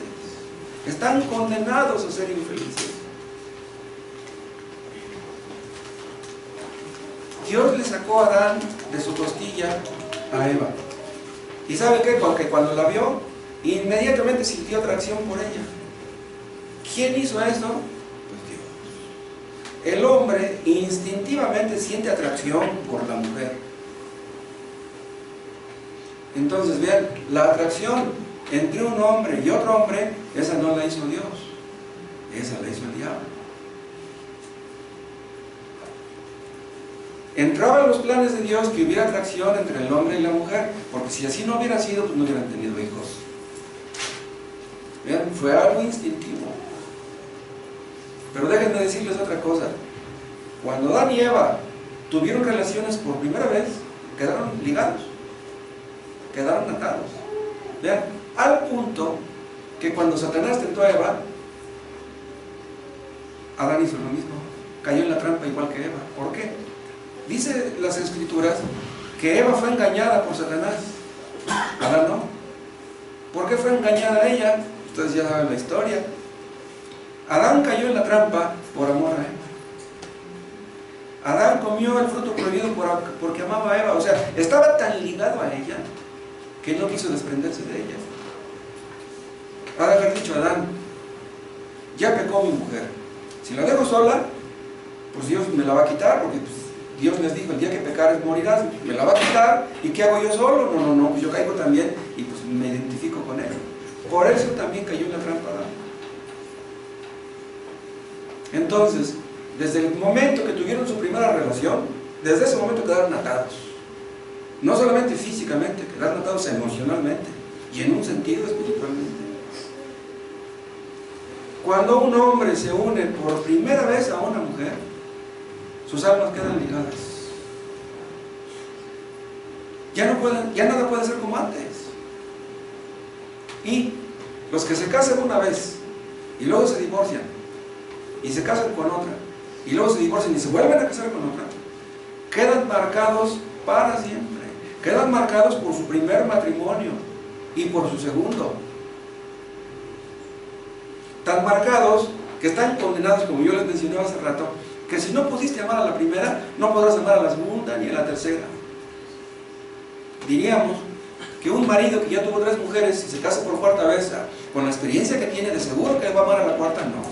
Están condenados a ser infelices. Dios le sacó a Adán de su costilla a Eva. ¿Y sabe qué? Porque cuando la vio, inmediatamente sintió atracción por ella. ¿Quién hizo esto? Pues Dios. El hombre instintivamente siente atracción por la mujer. Entonces vean, la atracción entre un hombre y otro hombre, esa no la hizo Dios, esa la hizo el diablo. Entraba en los planes de Dios que hubiera atracción entre el hombre y la mujer, porque si así no hubiera sido, pues no hubieran tenido hijos. Vean, fue algo instintivo. Pero déjenme decirles otra cosa. Cuando Adán y Eva tuvieron relaciones por primera vez, quedaron ligados, quedaron atados. Vean, al punto que cuando Satanás tentó a Eva, Adán hizo lo mismo, cayó en la trampa igual que Eva. ¿Por qué? Dice las Escrituras que Eva fue engañada por Satanás, Adán no. ¿Por qué fue engañada ella? Ustedes ya saben la historia. Adán cayó en la trampa por amor a Eva. Adán comió el fruto prohibido porque amaba a Eva. O sea, estaba tan ligado a ella que no quiso desprenderse de ella. Ha de haber dicho Adán: ya pecó mi mujer. Si la dejo sola, pues Dios me la va a quitar, porque pues, Dios les dijo, el día que pecares morirás, me la va a quitar, ¿y qué hago yo solo? No, pues yo caigo también y pues me identifico con él. Por eso también cayó en la trampa Adán. Entonces, desde el momento que tuvieron su primera relación, desde ese momento quedaron atados. No solamente físicamente, quedaron atados emocionalmente y en un sentido espiritualmente. Cuando un hombre se une por primera vez a una mujer, sus almas quedan ligadas. Ya nada puede ser como antes. Y los que se casan una vez y luego se divorcian y se casan con otra y luego se divorcian y se vuelven a casar con otra, quedan marcados para siempre. Quedan marcados por su primer matrimonio y por su segundo. Tan marcados que están condenados, como yo les mencionaba hace rato, que si no pudiste amar a la primera, no podrás amar a la segunda ni a la tercera. Diríamos que un marido que ya tuvo 3 mujeres y se casa por cuarta vez, con la experiencia que tiene, de seguro que va a amar a la cuarta. No,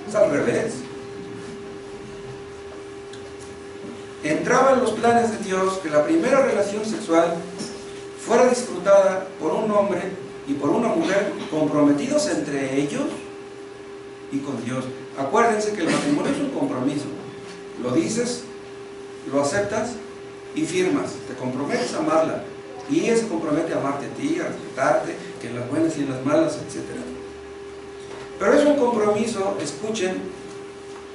es al revés. Entraba en los planes de Dios que la primera relación sexual fuera disfrutada por un hombre y por una mujer comprometidos entre ellos y con Dios. Acuérdense que el matrimonio es un compromiso. Lo dices, lo aceptas y firmas. Te comprometes a amarla y ella se compromete a amarte a ti, a respetarte, que en las buenas y en las malas, etc. Pero es un compromiso, escuchen,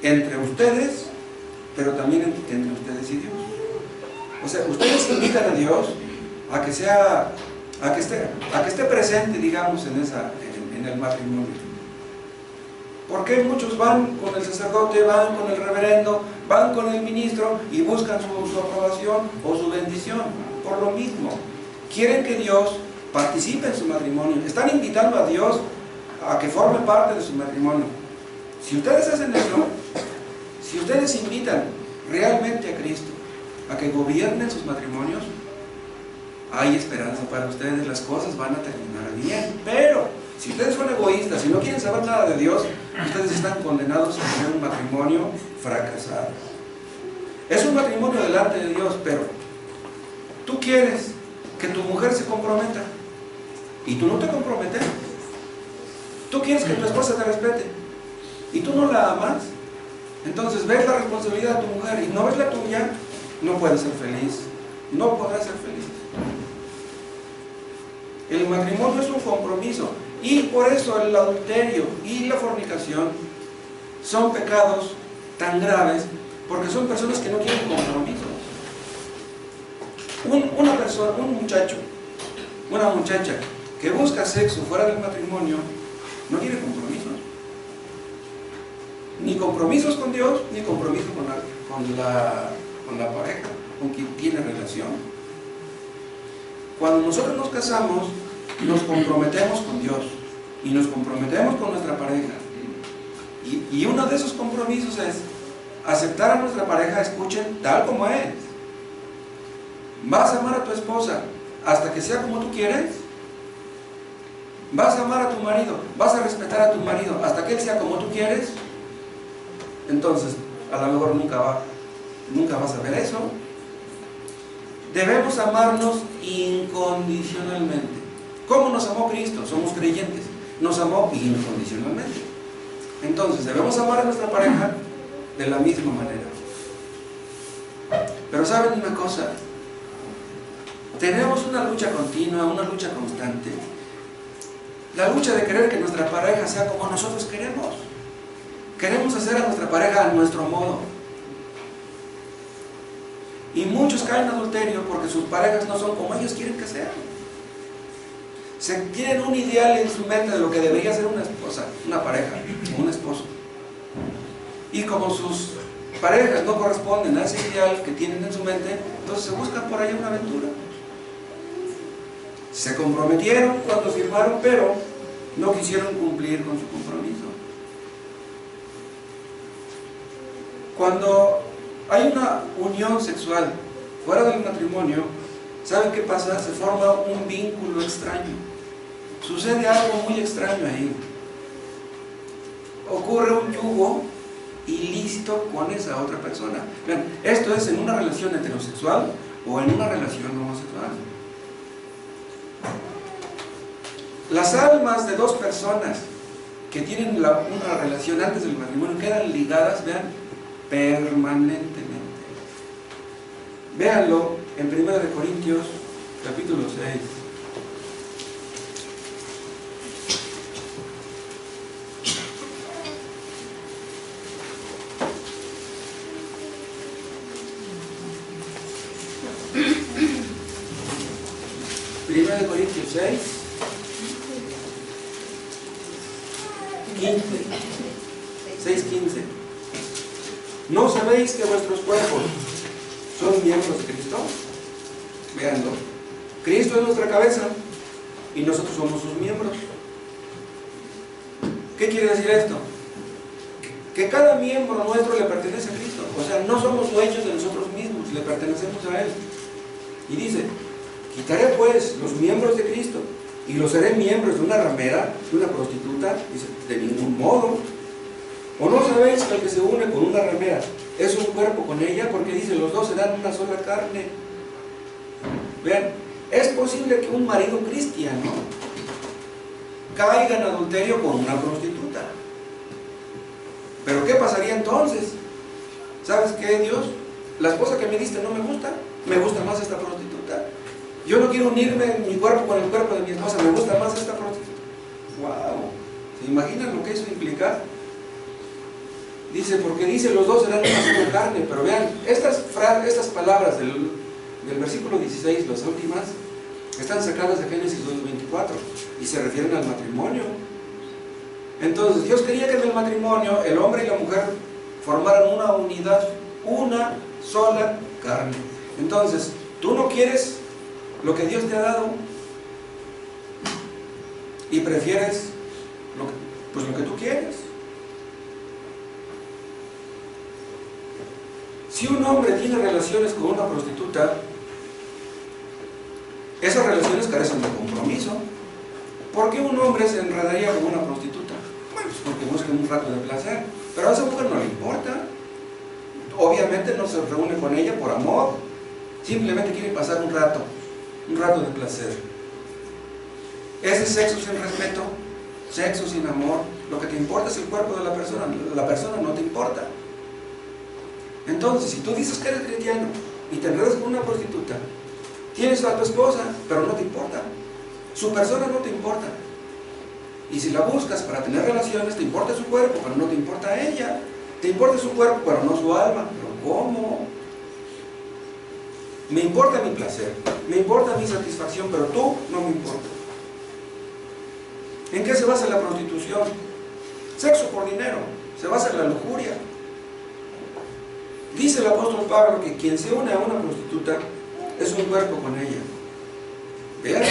entre ustedes, pero también entre ustedes y Dios. O sea, ustedes invitan a Dios a que esté presente, digamos, en el matrimonio. Porque muchos van con el sacerdote, van con el reverendo, van con el ministro y buscan su aprobación o su bendición? Por lo mismo, quieren que Dios participe en su matrimonio. Están invitando a Dios a que forme parte de su matrimonio. Si ustedes hacen eso, si ustedes invitan realmente a Cristo a que gobiernen sus matrimonios, hay esperanza para ustedes, las cosas van a terminar bien. Pero si ustedes son egoístas y no quieren saber nada de Dios, ustedes están condenados a tener un matrimonio fracasado. Es un matrimonio delante de Dios, pero tú quieres que tu mujer se comprometa y tú no te comprometes. Tú quieres que tu esposa te respete y tú no la amas. Entonces ves la responsabilidad de tu mujer y no ves la tuya, no puedes ser feliz, no podrás ser feliz. El matrimonio es un compromiso y por eso el adulterio y la fornicación son pecados tan graves, porque son personas que no quieren compromiso. Un muchacho, una muchacha que busca sexo fuera del matrimonio no quiere compromisos. Ni compromisos con Dios, ni compromiso con la pareja, con quien tiene relación. Cuando nosotros nos casamos, nos comprometemos con Dios y nos comprometemos con nuestra pareja. Y uno de esos compromisos es aceptar a nuestra pareja, escuchen, tal como es. ¿Vas a amar a tu esposa hasta que sea como tú quieres? ¿Vas a amar a tu marido? ¿Vas a respetar a tu marido hasta que él sea como tú quieres? Entonces, a lo mejor nunca vas a ver eso. Debemos amarnos incondicionalmente. ¿Cómo nos amó Cristo? Somos creyentes. Nos amó incondicionalmente. Entonces, debemos amar a nuestra pareja de la misma manera. Pero ¿saben una cosa? Tenemos una lucha continua, una lucha constante. La lucha de querer que nuestra pareja sea como nosotros queremos. Queremos hacer a nuestra pareja a nuestro modo. Y muchos caen en adulterio porque sus parejas no son como ellos quieren que sean. Se tienen un ideal en su mente de lo que debería ser una esposa, una pareja, o un esposo. Y como sus parejas no corresponden a ese ideal que tienen en su mente, entonces se buscan por ahí una aventura. Se comprometieron cuando firmaron, pero no quisieron cumplir con su compromiso. Cuando hay una unión sexual fuera del matrimonio, ¿saben qué pasa? Se forma un vínculo extraño. Sucede algo muy extraño ahí. ocurre un yugo ilícito con esa otra persona. Vean, esto es en una relación heterosexual o en una relación homosexual. Las almas de dos personas que tienen una relación antes del matrimonio quedan ligadas, vean, permanentemente. Véanlo en 1 Corintios capítulo 6. Primera de Corintios 6, 15, 6:15. ¿No sabéis que vuestros cuerpos son miembros de Cristo? Veanlo. Cristo es nuestra cabeza y nosotros somos sus miembros. ¿Qué quiere decir esto? Que cada miembro nuestro le pertenece a Cristo. O sea, no somos dueños de nosotros mismos, le pertenecemos a Él. Y dice: quitaré pues los miembros de Cristo y los haré miembros de una ramera, de una prostituta. Dice: de ningún modo. ¿O no sabéis que el que se une con una ramera es un cuerpo con ella? Porque dice: los dos serán una sola carne. Vean, es posible que un marido cristiano caiga en adulterio con una prostituta. Pero ¿qué pasaría entonces? ¿Sabes qué, Dios? La esposa que me diste no me gusta más esta prostituta. Yo no quiero unirme en mi cuerpo con el cuerpo de mi esposa, me gusta más esta prostituta. ¡Wow! ¿Se imaginan lo que eso implica? Dice, porque dice: los dos serán una sola carne. Pero vean, estas palabras del versículo 16, las últimas, están sacadas de Génesis 2:24 y se refieren al matrimonio. Entonces, Dios quería que en el matrimonio el hombre y la mujer formaran una unidad, una sola carne. Entonces, tú no quieres lo que Dios te ha dado y prefieres lo que tú quieres. Si un hombre tiene relaciones con una prostituta, esas relaciones carecen de compromiso. ¿Por qué un hombre se enredaría con una prostituta? Bueno, pues porque busca un rato de placer, pero a esa mujer no le importa. Obviamente no se reúne con ella por amor, simplemente quiere pasar un rato de placer. Ese sexo sin respeto, sexo sin amor. Lo que te importa es el cuerpo de la persona no te importa. Entonces, si tú dices que eres cristiano y te enredas con una prostituta, tienes a tu esposa, pero no te importa. Su persona no te importa. Y si la buscas para tener relaciones, te importa su cuerpo, pero no te importa ella. Te importa su cuerpo, pero no su alma. ¿Pero cómo? Me importa mi placer, me importa mi satisfacción, pero tú no me importa. ¿En qué se basa la prostitución? Sexo por dinero, se basa en la lujuria. Dice el apóstol Pablo que quien se une a una prostituta es un cuerpo con ella. ¿Vean?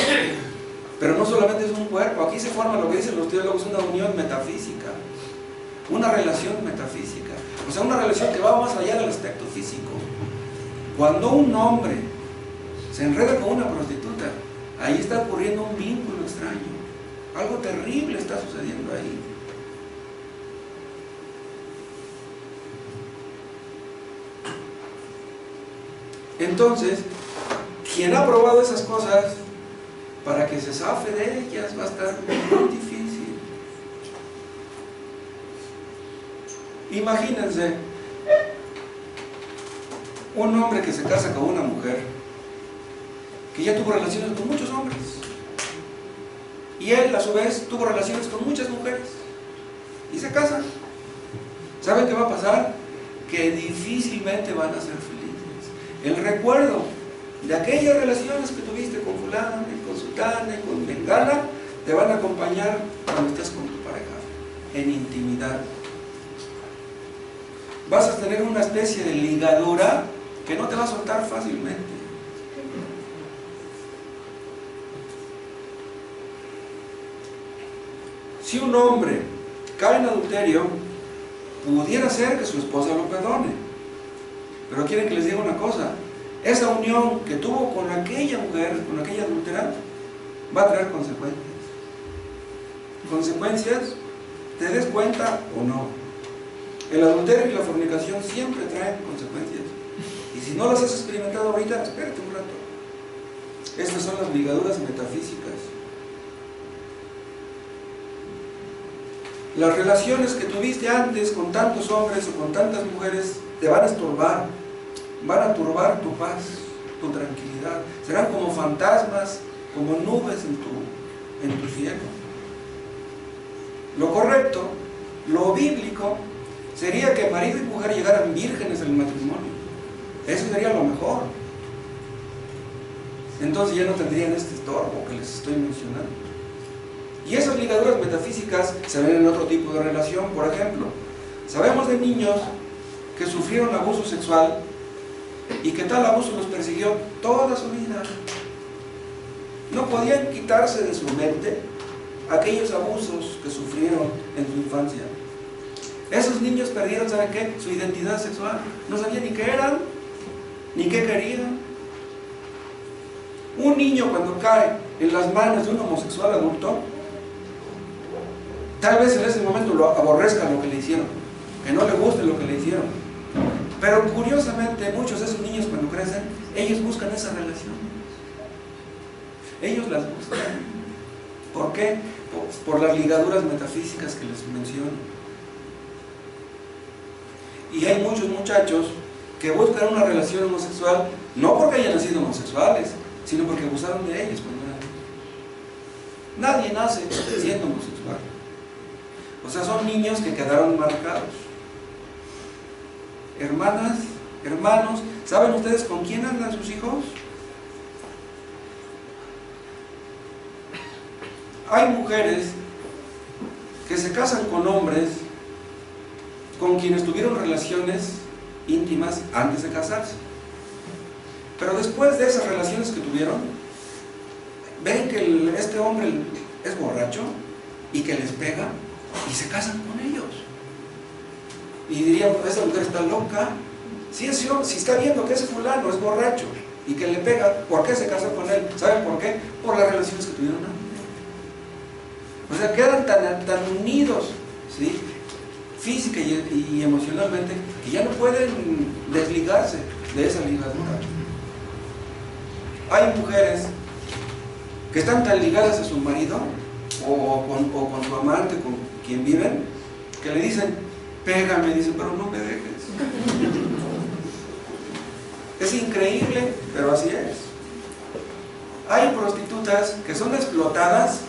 Pero no solamente es un cuerpo, aquí se forma lo que dicen los teólogos, una unión metafísica, una relación metafísica, o sea, una relación que va más allá del aspecto físico. Cuando un hombre se enreda con una prostituta, ahí está ocurriendo un vínculo extraño, algo terrible está sucediendo ahí. Entonces, quien ha probado esas cosas, para que se zafe de ellas va a estar muy difícil. Imagínense un hombre que se casa con una mujer que ya tuvo relaciones con muchos hombres y él a su vez tuvo relaciones con muchas mujeres y se casan. ¿Saben qué va a pasar? Que difícilmente van a ser felices. El recuerdo de aquellas relaciones que tuviste con fulana y con sutana y con mengana te van a acompañar cuando estés con tu pareja en intimidad. Vas a tener una especie de ligadura que no te va a soltar fácilmente. Si un hombre cae en adulterio, pudiera ser que su esposa lo perdone, pero quieren que les diga una cosa: esa unión que tuvo con aquella mujer, con aquella adúltera, va a traer consecuencias te des cuenta o no. El adulterio y la fornicación siempre traen consecuencias. Y si no las has experimentado ahorita, espérate un rato. Estas son las ligaduras metafísicas. Las relaciones que tuviste antes con tantos hombres o con tantas mujeres te van a estorbar, van a turbar tu paz, tu tranquilidad. Serán como fantasmas, como nubes en tu cielo. Lo correcto, lo bíblico, sería que marido y mujer llegaran vírgenes al matrimonio. Eso sería lo mejor. Entonces ya no tendrían este estorbo que les estoy mencionando. Y esas ligaduras metafísicas se ven en otro tipo de relación. Por ejemplo, sabemos de niños que sufrieron abuso sexual y que tal abuso los persiguió toda su vida. No podían quitarse de su mente aquellos abusos que sufrieron en su infancia. Esos niños perdieron, ¿saben qué? Su identidad sexual. No sabían ni qué eran, ni qué querían. Un niño cuando cae en las manos de un homosexual adulto, tal vez en ese momento lo aborrezca lo que le hicieron, que no le guste lo que le hicieron. Pero curiosamente, muchos de esos niños cuando crecen, ellos buscan esa relación. Ellos las buscan. ¿Por qué? Por las ligaduras metafísicas que les menciono. Y hay muchos muchachos que buscan una relación homosexual, no porque hayan nacido homosexuales, sino porque abusaron de ellos cuando eran niños. Nadie nace siendo homosexual. O sea, son niños que quedaron marcados. Hermanas, hermanos, ¿saben ustedes con quién andan sus hijos? Hay mujeres que se casan con hombres con quienes tuvieron relaciones íntimas antes de casarse. Pero después de esas relaciones que tuvieron, ven que este hombre es borracho y que les pega y se casan con ellos. Y dirían, esa mujer está loca. Si está viendo que ese fulano es borracho y que le pega, ¿por qué se casa con él? ¿Saben por qué? Por las relaciones que tuvieron antes. O sea, quedan tan unidos, ¿sí?, física y emocionalmente, que ya no pueden desligarse de esa ligadura. Hay mujeres que están tan ligadas a su marido o con su amante, con quien viven, que le dicen, pégame, dice, pero no me dejes. Es increíble, pero así es. Hay prostitutas que son explotadas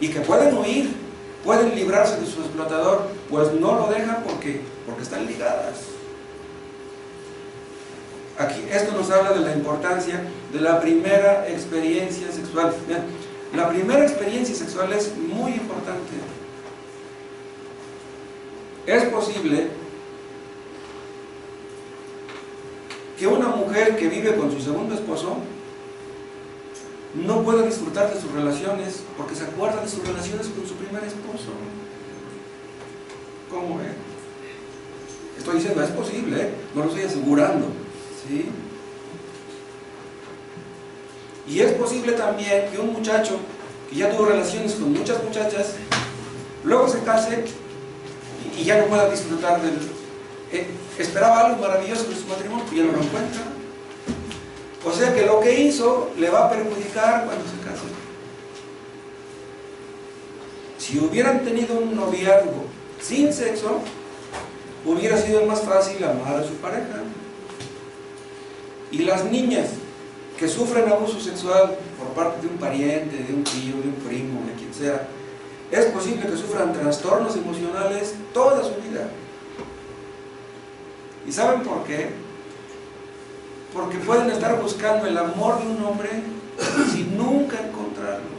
y que pueden huir, pueden librarse de su explotador, pues no lo dejan porque están ligadas. Aquí, esto nos habla de la importancia de la primera experiencia sexual. Bien, la primera experiencia sexual es muy importante. Es posible que una mujer que vive con su segundo esposo no pueda disfrutar de sus relaciones porque se acuerda de sus relaciones con su primer esposo. ¿Cómo es? Estoy diciendo, es posible, no lo estoy asegurando, ¿sí? Y es posible también que un muchacho que ya tuvo relaciones con muchas muchachas, luego se case y ya no pueda disfrutar del... esperaba algo maravilloso de su matrimonio y ya no lo encuentra. O sea que lo que hizo le va a perjudicar cuando se case. Si hubieran tenido un noviazgo sin sexo, hubiera sido más fácil amar a su pareja. Y las niñas que sufren abuso sexual por parte de un pariente, de un tío, de un primo, de quien sea, es posible que sufran trastornos emocionales toda su vida. ¿Y saben por qué? Porque pueden estar buscando el amor de un hombre sin nunca encontrarlo.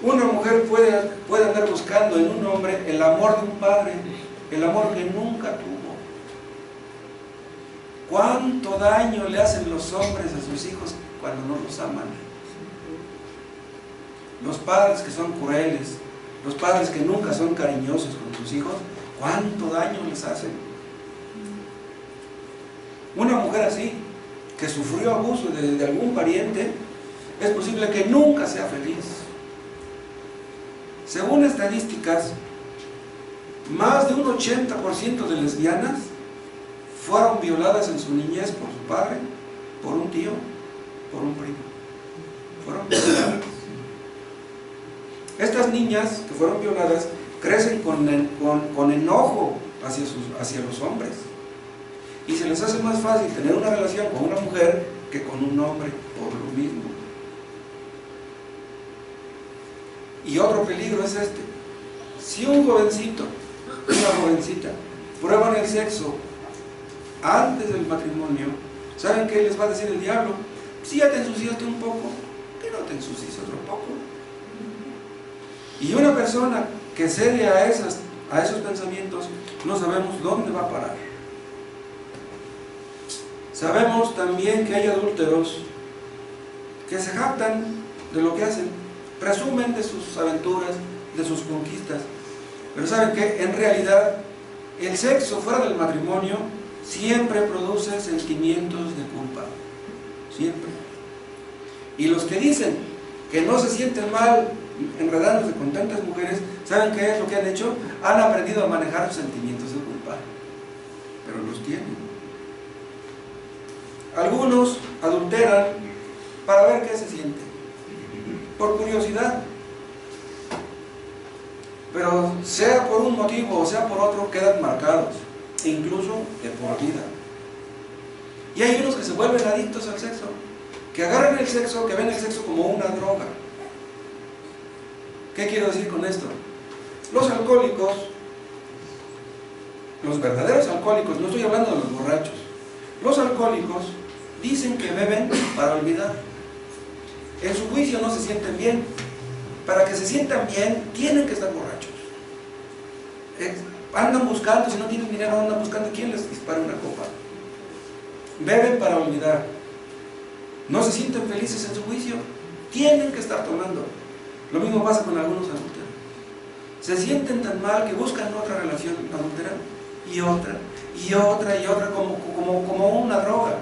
Una mujer puede andar buscando en un hombre el amor de un padre, el amor que nunca tuvo. ¿Cuánto daño le hacen los hombres a sus hijos cuando no los aman? Los padres que son crueles, los padres que nunca son cariñosos con sus hijos, ¿cuánto daño les hacen? Una mujer así, que sufrió abuso de algún pariente, es posible que nunca sea feliz. Según estadísticas, más de un 80% de lesbianas fueron violadas en su niñez por su padre, por un tío, por un primo. Fueron violadas. Estas niñas que fueron violadas crecen con enojo hacia los hombres. Y se les hace más fácil tener una relación con una mujer que con un hombre, por lo mismo. Y otro peligro es este: si un jovencito, una jovencita, prueban el sexo antes del matrimonio, ¿saben qué les va a decir el diablo? Si ya te ensuciaste un poco, que no te ensucies otro poco. Y una persona que cede a esos pensamientos, no sabemos dónde va a parar. Sabemos también que hay adúlteros que se jactan de lo que hacen, presumen de sus aventuras, de sus conquistas, pero saben que en realidad el sexo fuera del matrimonio siempre produce sentimientos de culpa, siempre. Y los que dicen que no se sienten mal enredándose con tantas mujeres, ¿saben qué es lo que han hecho? Han aprendido a manejar sus sentimientos de culpa, pero los tienen. Algunos adulteran para ver qué se siente, por curiosidad, pero sea por un motivo o sea por otro, quedan marcados, incluso de por vida. Y hay unos que se vuelven adictos al sexo, que agarran el sexo, que ven el sexo como una droga. ¿Qué quiero decir con esto? Los alcohólicos, los verdaderos alcohólicos, no estoy hablando de los borrachos, los alcohólicos dicen que beben para olvidar. En su juicio no se sienten bien. Para que se sientan bien, tienen que estar borrachos. Andan buscando, si no tienen dinero, andan buscando quién les dispara una copa. Beben para olvidar. No se sienten felices en su juicio, tienen que estar tomando. Lo mismo pasa con algunos adúlteros. Se sienten tan mal que buscan otra relación adúltera, y otra, y otra, y otra, como una droga.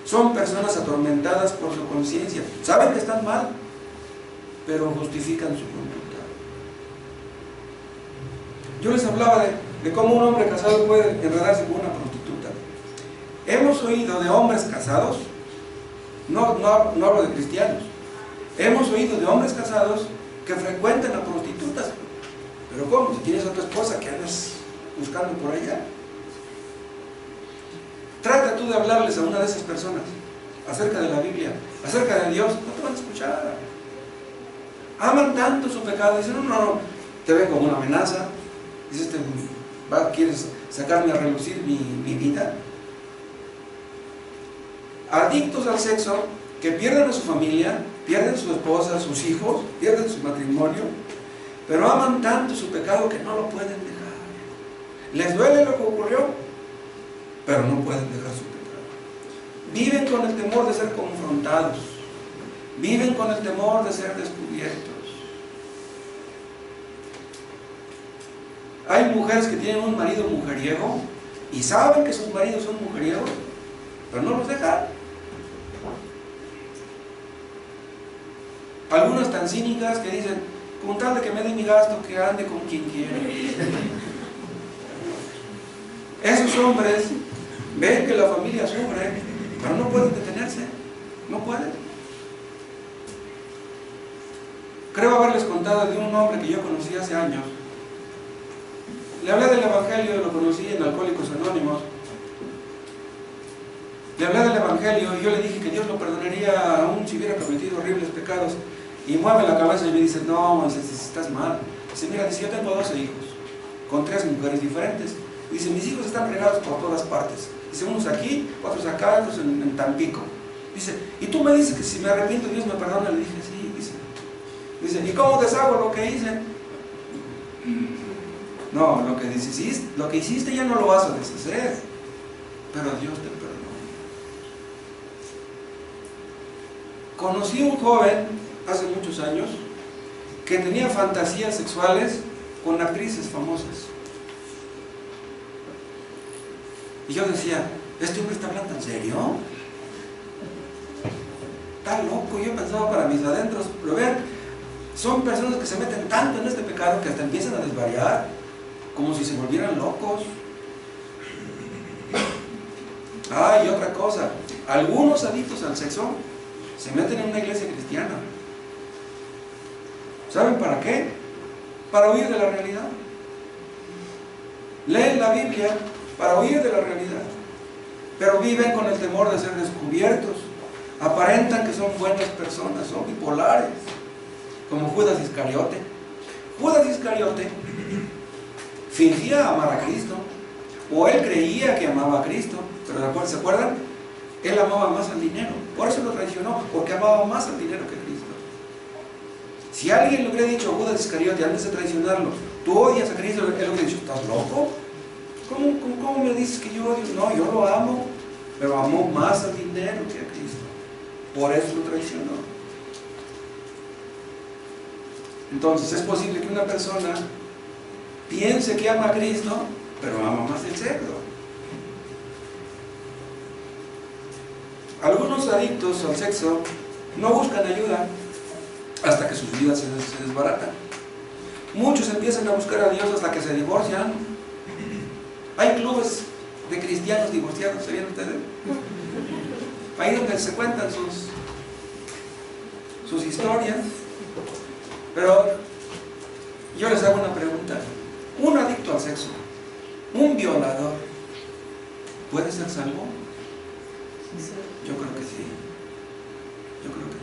Son personas atormentadas por su conciencia. Saben que están mal, pero justifican su conducta. Yo les hablaba de cómo un hombre casado puede enredarse con una prostituta. Hemos oído de hombres casados, no hablo de cristianos, hemos oído de hombres casados que frecuentan a prostitutas. Pero ¿cómo? Si tienes a tu esposa que andas buscando por allá. Trata tú de hablarles a una de esas personas acerca de la Biblia, acerca de Dios, no te van a escuchar. Aman tanto su pecado, dicen, no, te ven como una amenaza, dices, ¿quieres sacarme a relucir mi vida? Adictos al sexo, que pierden a su familia, pierden a su esposa, a sus hijos, pierden su matrimonio, pero aman tanto su pecado que no lo pueden dejar. Les duele lo que ocurrió, pero no pueden dejar su pecado. Viven con el temor de ser confrontados, viven con el temor de ser descubiertos. Hay mujeres que tienen un marido mujeriego y saben que sus maridos son mujeriegos, pero no los dejan. Algunas tan cínicas que dicen, con tal de que me dé mi gasto, que ande con quien quiera. Esos hombres ven que la familia sufre, pero no pueden detenerse, no pueden. Creo haberles contado de un hombre que yo conocí hace años. Le hablé del Evangelio, lo conocí en Alcohólicos Anónimos. Le hablé del Evangelio y yo le dije que Dios lo perdonaría aún si hubiera cometido horribles pecados. Y mueve la cabeza y me dice, no, Moisés, estás mal. Dice, mira, yo tengo 12 hijos, con 3 mujeres diferentes. Dice, mis hijos están regados por todas partes. Dice, unos aquí, otros acá, otros en Tampico. Dice, y tú me dices que si me arrepiento Dios me perdona. Le dije, sí, dice, ¿y cómo deshago lo que hice? No, lo que hiciste ya no lo vas a deshacer, pero Dios te perdona. Conocí a un joven hace muchos años que tenía fantasías sexuales con actrices famosas. Y yo decía, ¿este hombre está hablando en serio? Está loco. Yo pensaba para mis adentros, pero vean, Son personas que se meten tanto en este pecado que hasta empiezan a desvariar, como si se volvieran locos. Y otra cosa, algunos adictos al sexo se meten en una iglesia cristiana. ¿Saben para qué? Para huir de la realidad. Leen la Biblia para huir de la realidad, pero viven con el temor de ser descubiertos. Aparentan que son buenas personas, son bipolares, como Judas Iscariote. Judas Iscariote fingía amar a Cristo, o él creía que amaba a Cristo, pero ¿se acuerdan? Él amaba más al dinero, por eso lo traicionó, porque amaba más al dinero que a Cristo. Si alguien le hubiera dicho a Judas Iscariote antes de traicionarlo, tú odias a Cristo, él le hubiera dicho, ¿estás loco? ¿Cómo me dices que yo odio? No, yo lo amo, pero amó más al dinero que a Cristo, por eso lo traicionó. Entonces es posible que una persona piense que ama a Cristo, pero ama más el sexo. Algunos adictos al sexo no buscan ayuda hasta que sus vidas se desbaratan. Muchos empiezan a buscar a Dios hasta que se divorcian. Hay clubes de cristianos divorciados, ¿sabían ustedes? Ahí donde se cuentan sus historias. Pero yo les hago una pregunta. ¿Un adicto al sexo, un violador, puede ser salvo? Yo creo que sí. Yo creo que sí.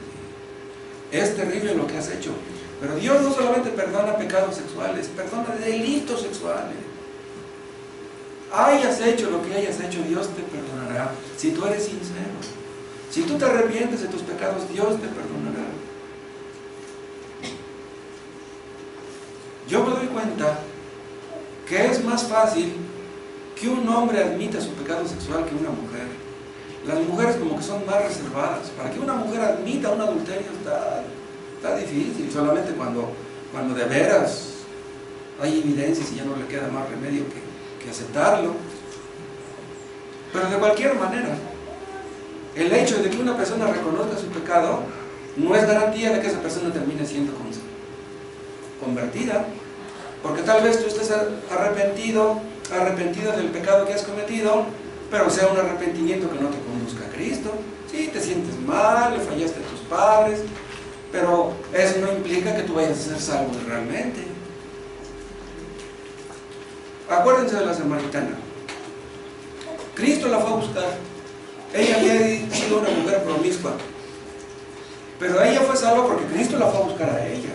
Es terrible lo que has hecho, pero Dios no solamente perdona pecados sexuales, perdona delitos sexuales. Hayas hecho lo que hayas hecho, Dios te perdonará si tú eres sincero. Si tú te arrepientes de tus pecados, Dios te perdonará. Yo me doy cuenta que es más fácil que un hombre admita su pecado sexual que una mujer. Las mujeres como que son más reservadas. Para que una mujer admita un adulterio está difícil, solamente cuando de veras hay evidencias y ya no le queda más remedio que aceptarlo. Pero de cualquier manera, el hecho de que una persona reconozca su pecado no es garantía de que esa persona termine siendo convertida, porque tal vez tú estés arrepentida del pecado que has cometido, pero sea un arrepentimiento que no te conduzca a Cristo. Sí, te sientes mal, le fallaste a tus padres, pero eso no implica que tú vayas a ser salvo realmente. Acuérdense de la samaritana. Cristo la fue a buscar. Ella había sido una mujer promiscua, pero ella fue salva porque Cristo la fue a buscar a ella.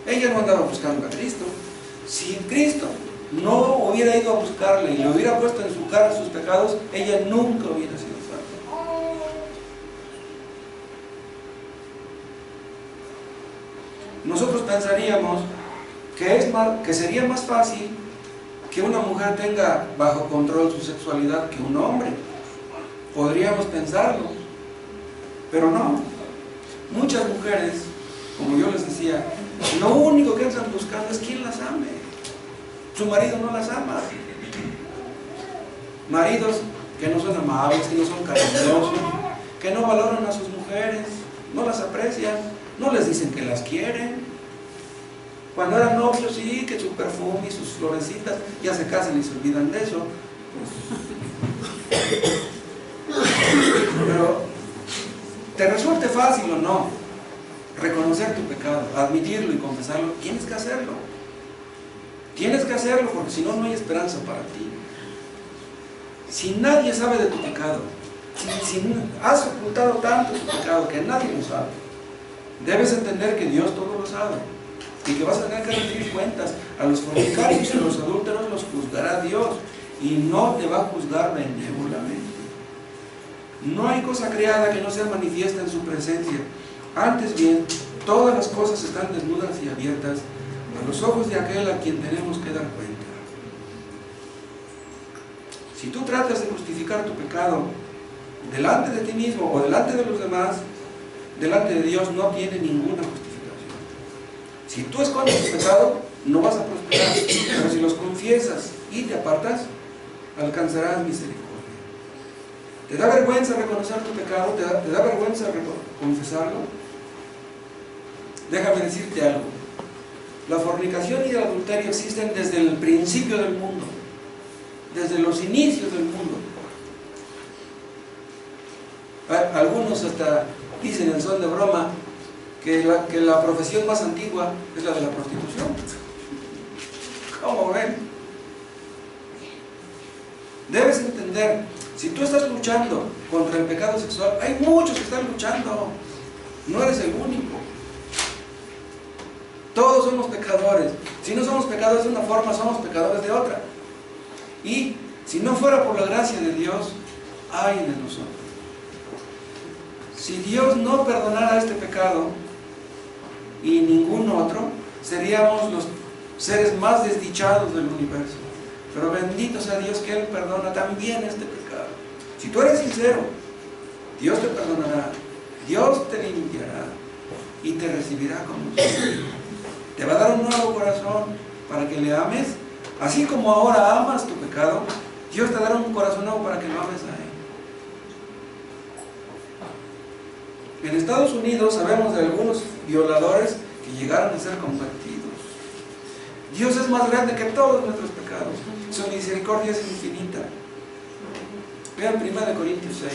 Ella no andaba buscando a Cristo. Si Cristo no hubiera ido a buscarle y le hubiera puesto en su cara sus pecados, ella nunca hubiera sido salva. Nosotros pensaríamos que sería más fácil que una mujer tenga bajo control su sexualidad que un hombre. Podríamos pensarlo, pero no. Muchas mujeres, como yo les decía, lo único que están buscando es quién las ame. Su marido no las ama. Maridos que no son amables, que no son cariñosos, que no valoran a sus mujeres, no las aprecian, no les dicen que las quieren. Cuando eran novios, sí, que su perfume y sus florecitas, ya se casan y se olvidan de eso. Pero, ¿te resulte fácil o no reconocer tu pecado, admitirlo y confesarlo? Tienes que hacerlo. Tienes que hacerlo porque si no, no hay esperanza para ti. Si nadie sabe de tu pecado, si has ocultado tanto tu pecado que nadie lo sabe, debes entender que Dios todo lo sabe y que vas a tener que rendir cuentas. A los fornicarios y a los adúlteros los juzgará Dios y no te va a juzgar benévolamente. No hay cosa creada que no sea manifiesta en su presencia. Antes bien, todas las cosas están desnudas y abiertas a los ojos de aquel a quien tenemos que dar cuenta. Si tú tratas de justificar tu pecado delante de ti mismo o delante de los demás, delante de Dios no tiene ninguna justificación. Si tú escondes tu pecado, no vas a prosperar, pero si los confiesas y te apartas, alcanzarás misericordia. ¿Te da vergüenza reconocer tu pecado? ¿Te da vergüenza confesarlo? Déjame decirte algo. La fornicación y el adulterio existen desde el principio del mundo, desde los inicios del mundo. Algunos hasta dicen en son de broma que la profesión más antigua es la de la prostitución. ¿Cómo ven? Debes entender, si tú estás luchando contra el pecado sexual, hay muchos que están luchando, no eres el único. Todos somos pecadores. Si no somos pecadores de una forma, somos pecadores de otra. Y si no fuera por la gracia de Dios, ay de nosotros. Si Dios no perdonara este pecado y ningún otro, seríamos los seres más desdichados del universo. Pero bendito sea Dios que Él perdona también este pecado. Si tú eres sincero, Dios te perdonará, Dios te limpiará y te recibirá como tu hijo. Te va a dar un nuevo corazón para que le ames. Así como ahora amas tu pecado, Dios te dará un corazón nuevo para que lo ames a Él. En Estados Unidos sabemos de algunos violadores que llegaron a ser convertidos. Dios es más grande que todos nuestros pecados. Su misericordia es infinita. Vean 1 Corintios 6.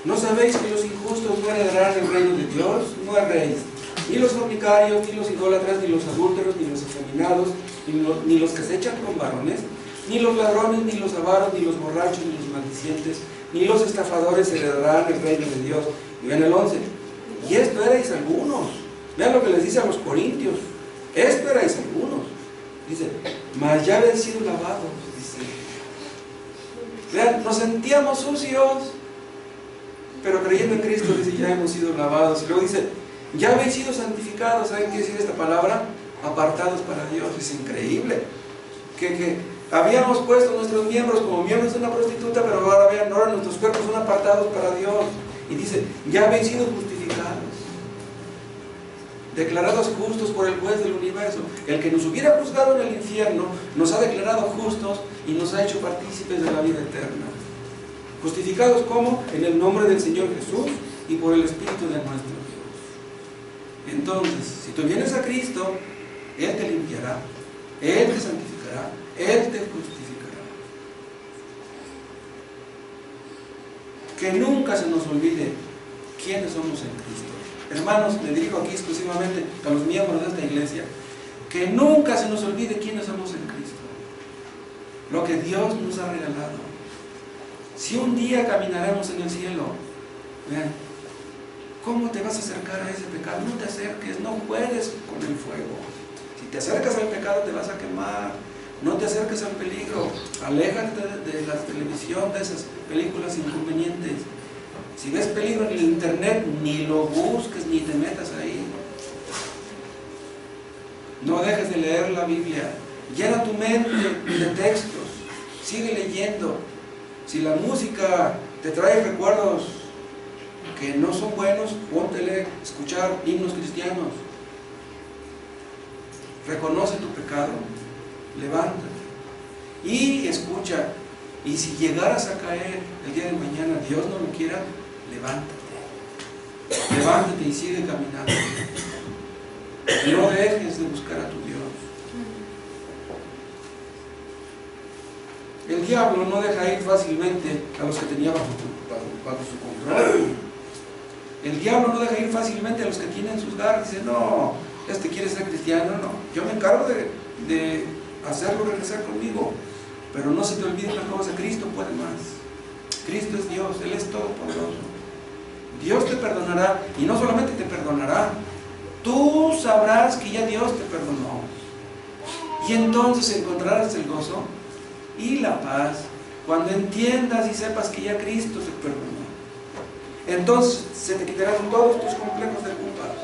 ¿No sabéis que los injustos no heredarán el reino de Dios? No erréis. Ni los fornicarios, ni los idólatras, ni los adúlteros, ni los afeminados, ni los que se echan con varones, ni los ladrones, ni los avaros, ni los borrachos, ni los maldicientes, ni los estafadores heredarán el reino de Dios. Y vean el 11. Y esto erais algunos. Vean lo que les dice a los corintios. Esto erais algunos. Dice, mas ya habéis sido lavados. Dice. Vean, nos sentíamos sucios, pero creyendo en Cristo, dice, ya hemos sido lavados. Y luego dice, ya habéis sido santificados. ¿Saben qué decir esta palabra? Apartados para Dios. Es increíble. Que habíamos puesto nuestros miembros como miembros de una prostituta, pero ahora nuestros cuerpos son apartados para Dios. Y dice, ya habéis sido justificados. Declarados justos por el juez del universo. El que nos hubiera juzgado en el infierno, nos ha declarado justos y nos ha hecho partícipes de la vida eterna. Justificados ¿cómo? En el nombre del Señor Jesús y por el Espíritu de nuestro Dios. Entonces, si tú vienes a Cristo, Él te limpiará, Él te santificará, Él te justificará. Que nunca se nos olvide quiénes somos en Cristo. Hermanos, me dirijo aquí exclusivamente a los miembros de esta iglesia. Que nunca se nos olvide quiénes somos en Cristo. Lo que Dios nos ha regalado. Si un día caminaremos en el cielo, vean, ¿cómo te vas a acercar a ese pecado? No te acerques, no juegues con el fuego. Si te acercas al pecado te vas a quemar. No te acerques al peligro. Aléjate de la televisión, de esas películas inconvenientes. Si ves peligro en el internet, ni lo busques, ni te metas ahí. No dejes de leer la Biblia. Llena tu mente de textos. Sigue leyendo. Si la música te trae recuerdos que no son buenos, póntele a escuchar himnos cristianos. Reconoce tu pecado, levántate y escucha. Y si llegaras a caer el día de mañana, Dios no lo quiera, levántate. Levántate y sigue caminando. No dejes de buscar a tu Dios. El diablo no deja ir fácilmente a los que tenía bajo su control. El diablo no deja ir fácilmente a los que tienen sus garras. Dice, no, quiere ser cristiano, no. Yo me encargo de hacerlo regresar conmigo. Pero no se te olvide una cosa, Cristo puede más. Cristo es Dios, Él es todopoderoso. Dios te perdonará, y no solamente te perdonará, tú sabrás que ya Dios te perdonó. Y entonces encontrarás el gozo y la paz cuando entiendas y sepas que ya Cristo te perdonó. Entonces se te quitarán todos tus complejos de culpa,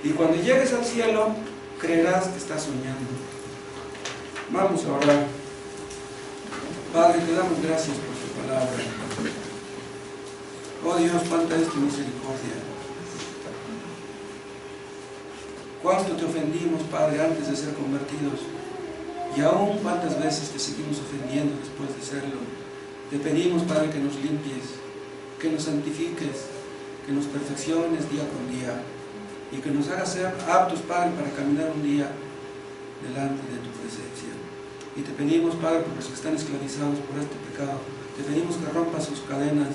y cuando llegues al cielo creerás que estás soñando. Vamos a orar. Padre, te damos gracias por tu palabra. Oh Dios, cuánta es tu misericordia. cuánto te ofendimos, Padre, antes de ser convertidos, y aún cuántas veces te seguimos ofendiendo después de serlo. Te pedimos, Padre, que nos limpies, que nos santifiques, que nos perfecciones día con día, y que nos hagas ser aptos, Padre, para caminar un día delante de tu presencia. Y te pedimos, Padre, por los que están esclavizados por este pecado, te pedimos que rompas sus cadenas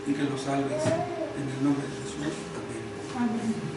y que los salves. En el nombre de Jesús. Amén. Amén.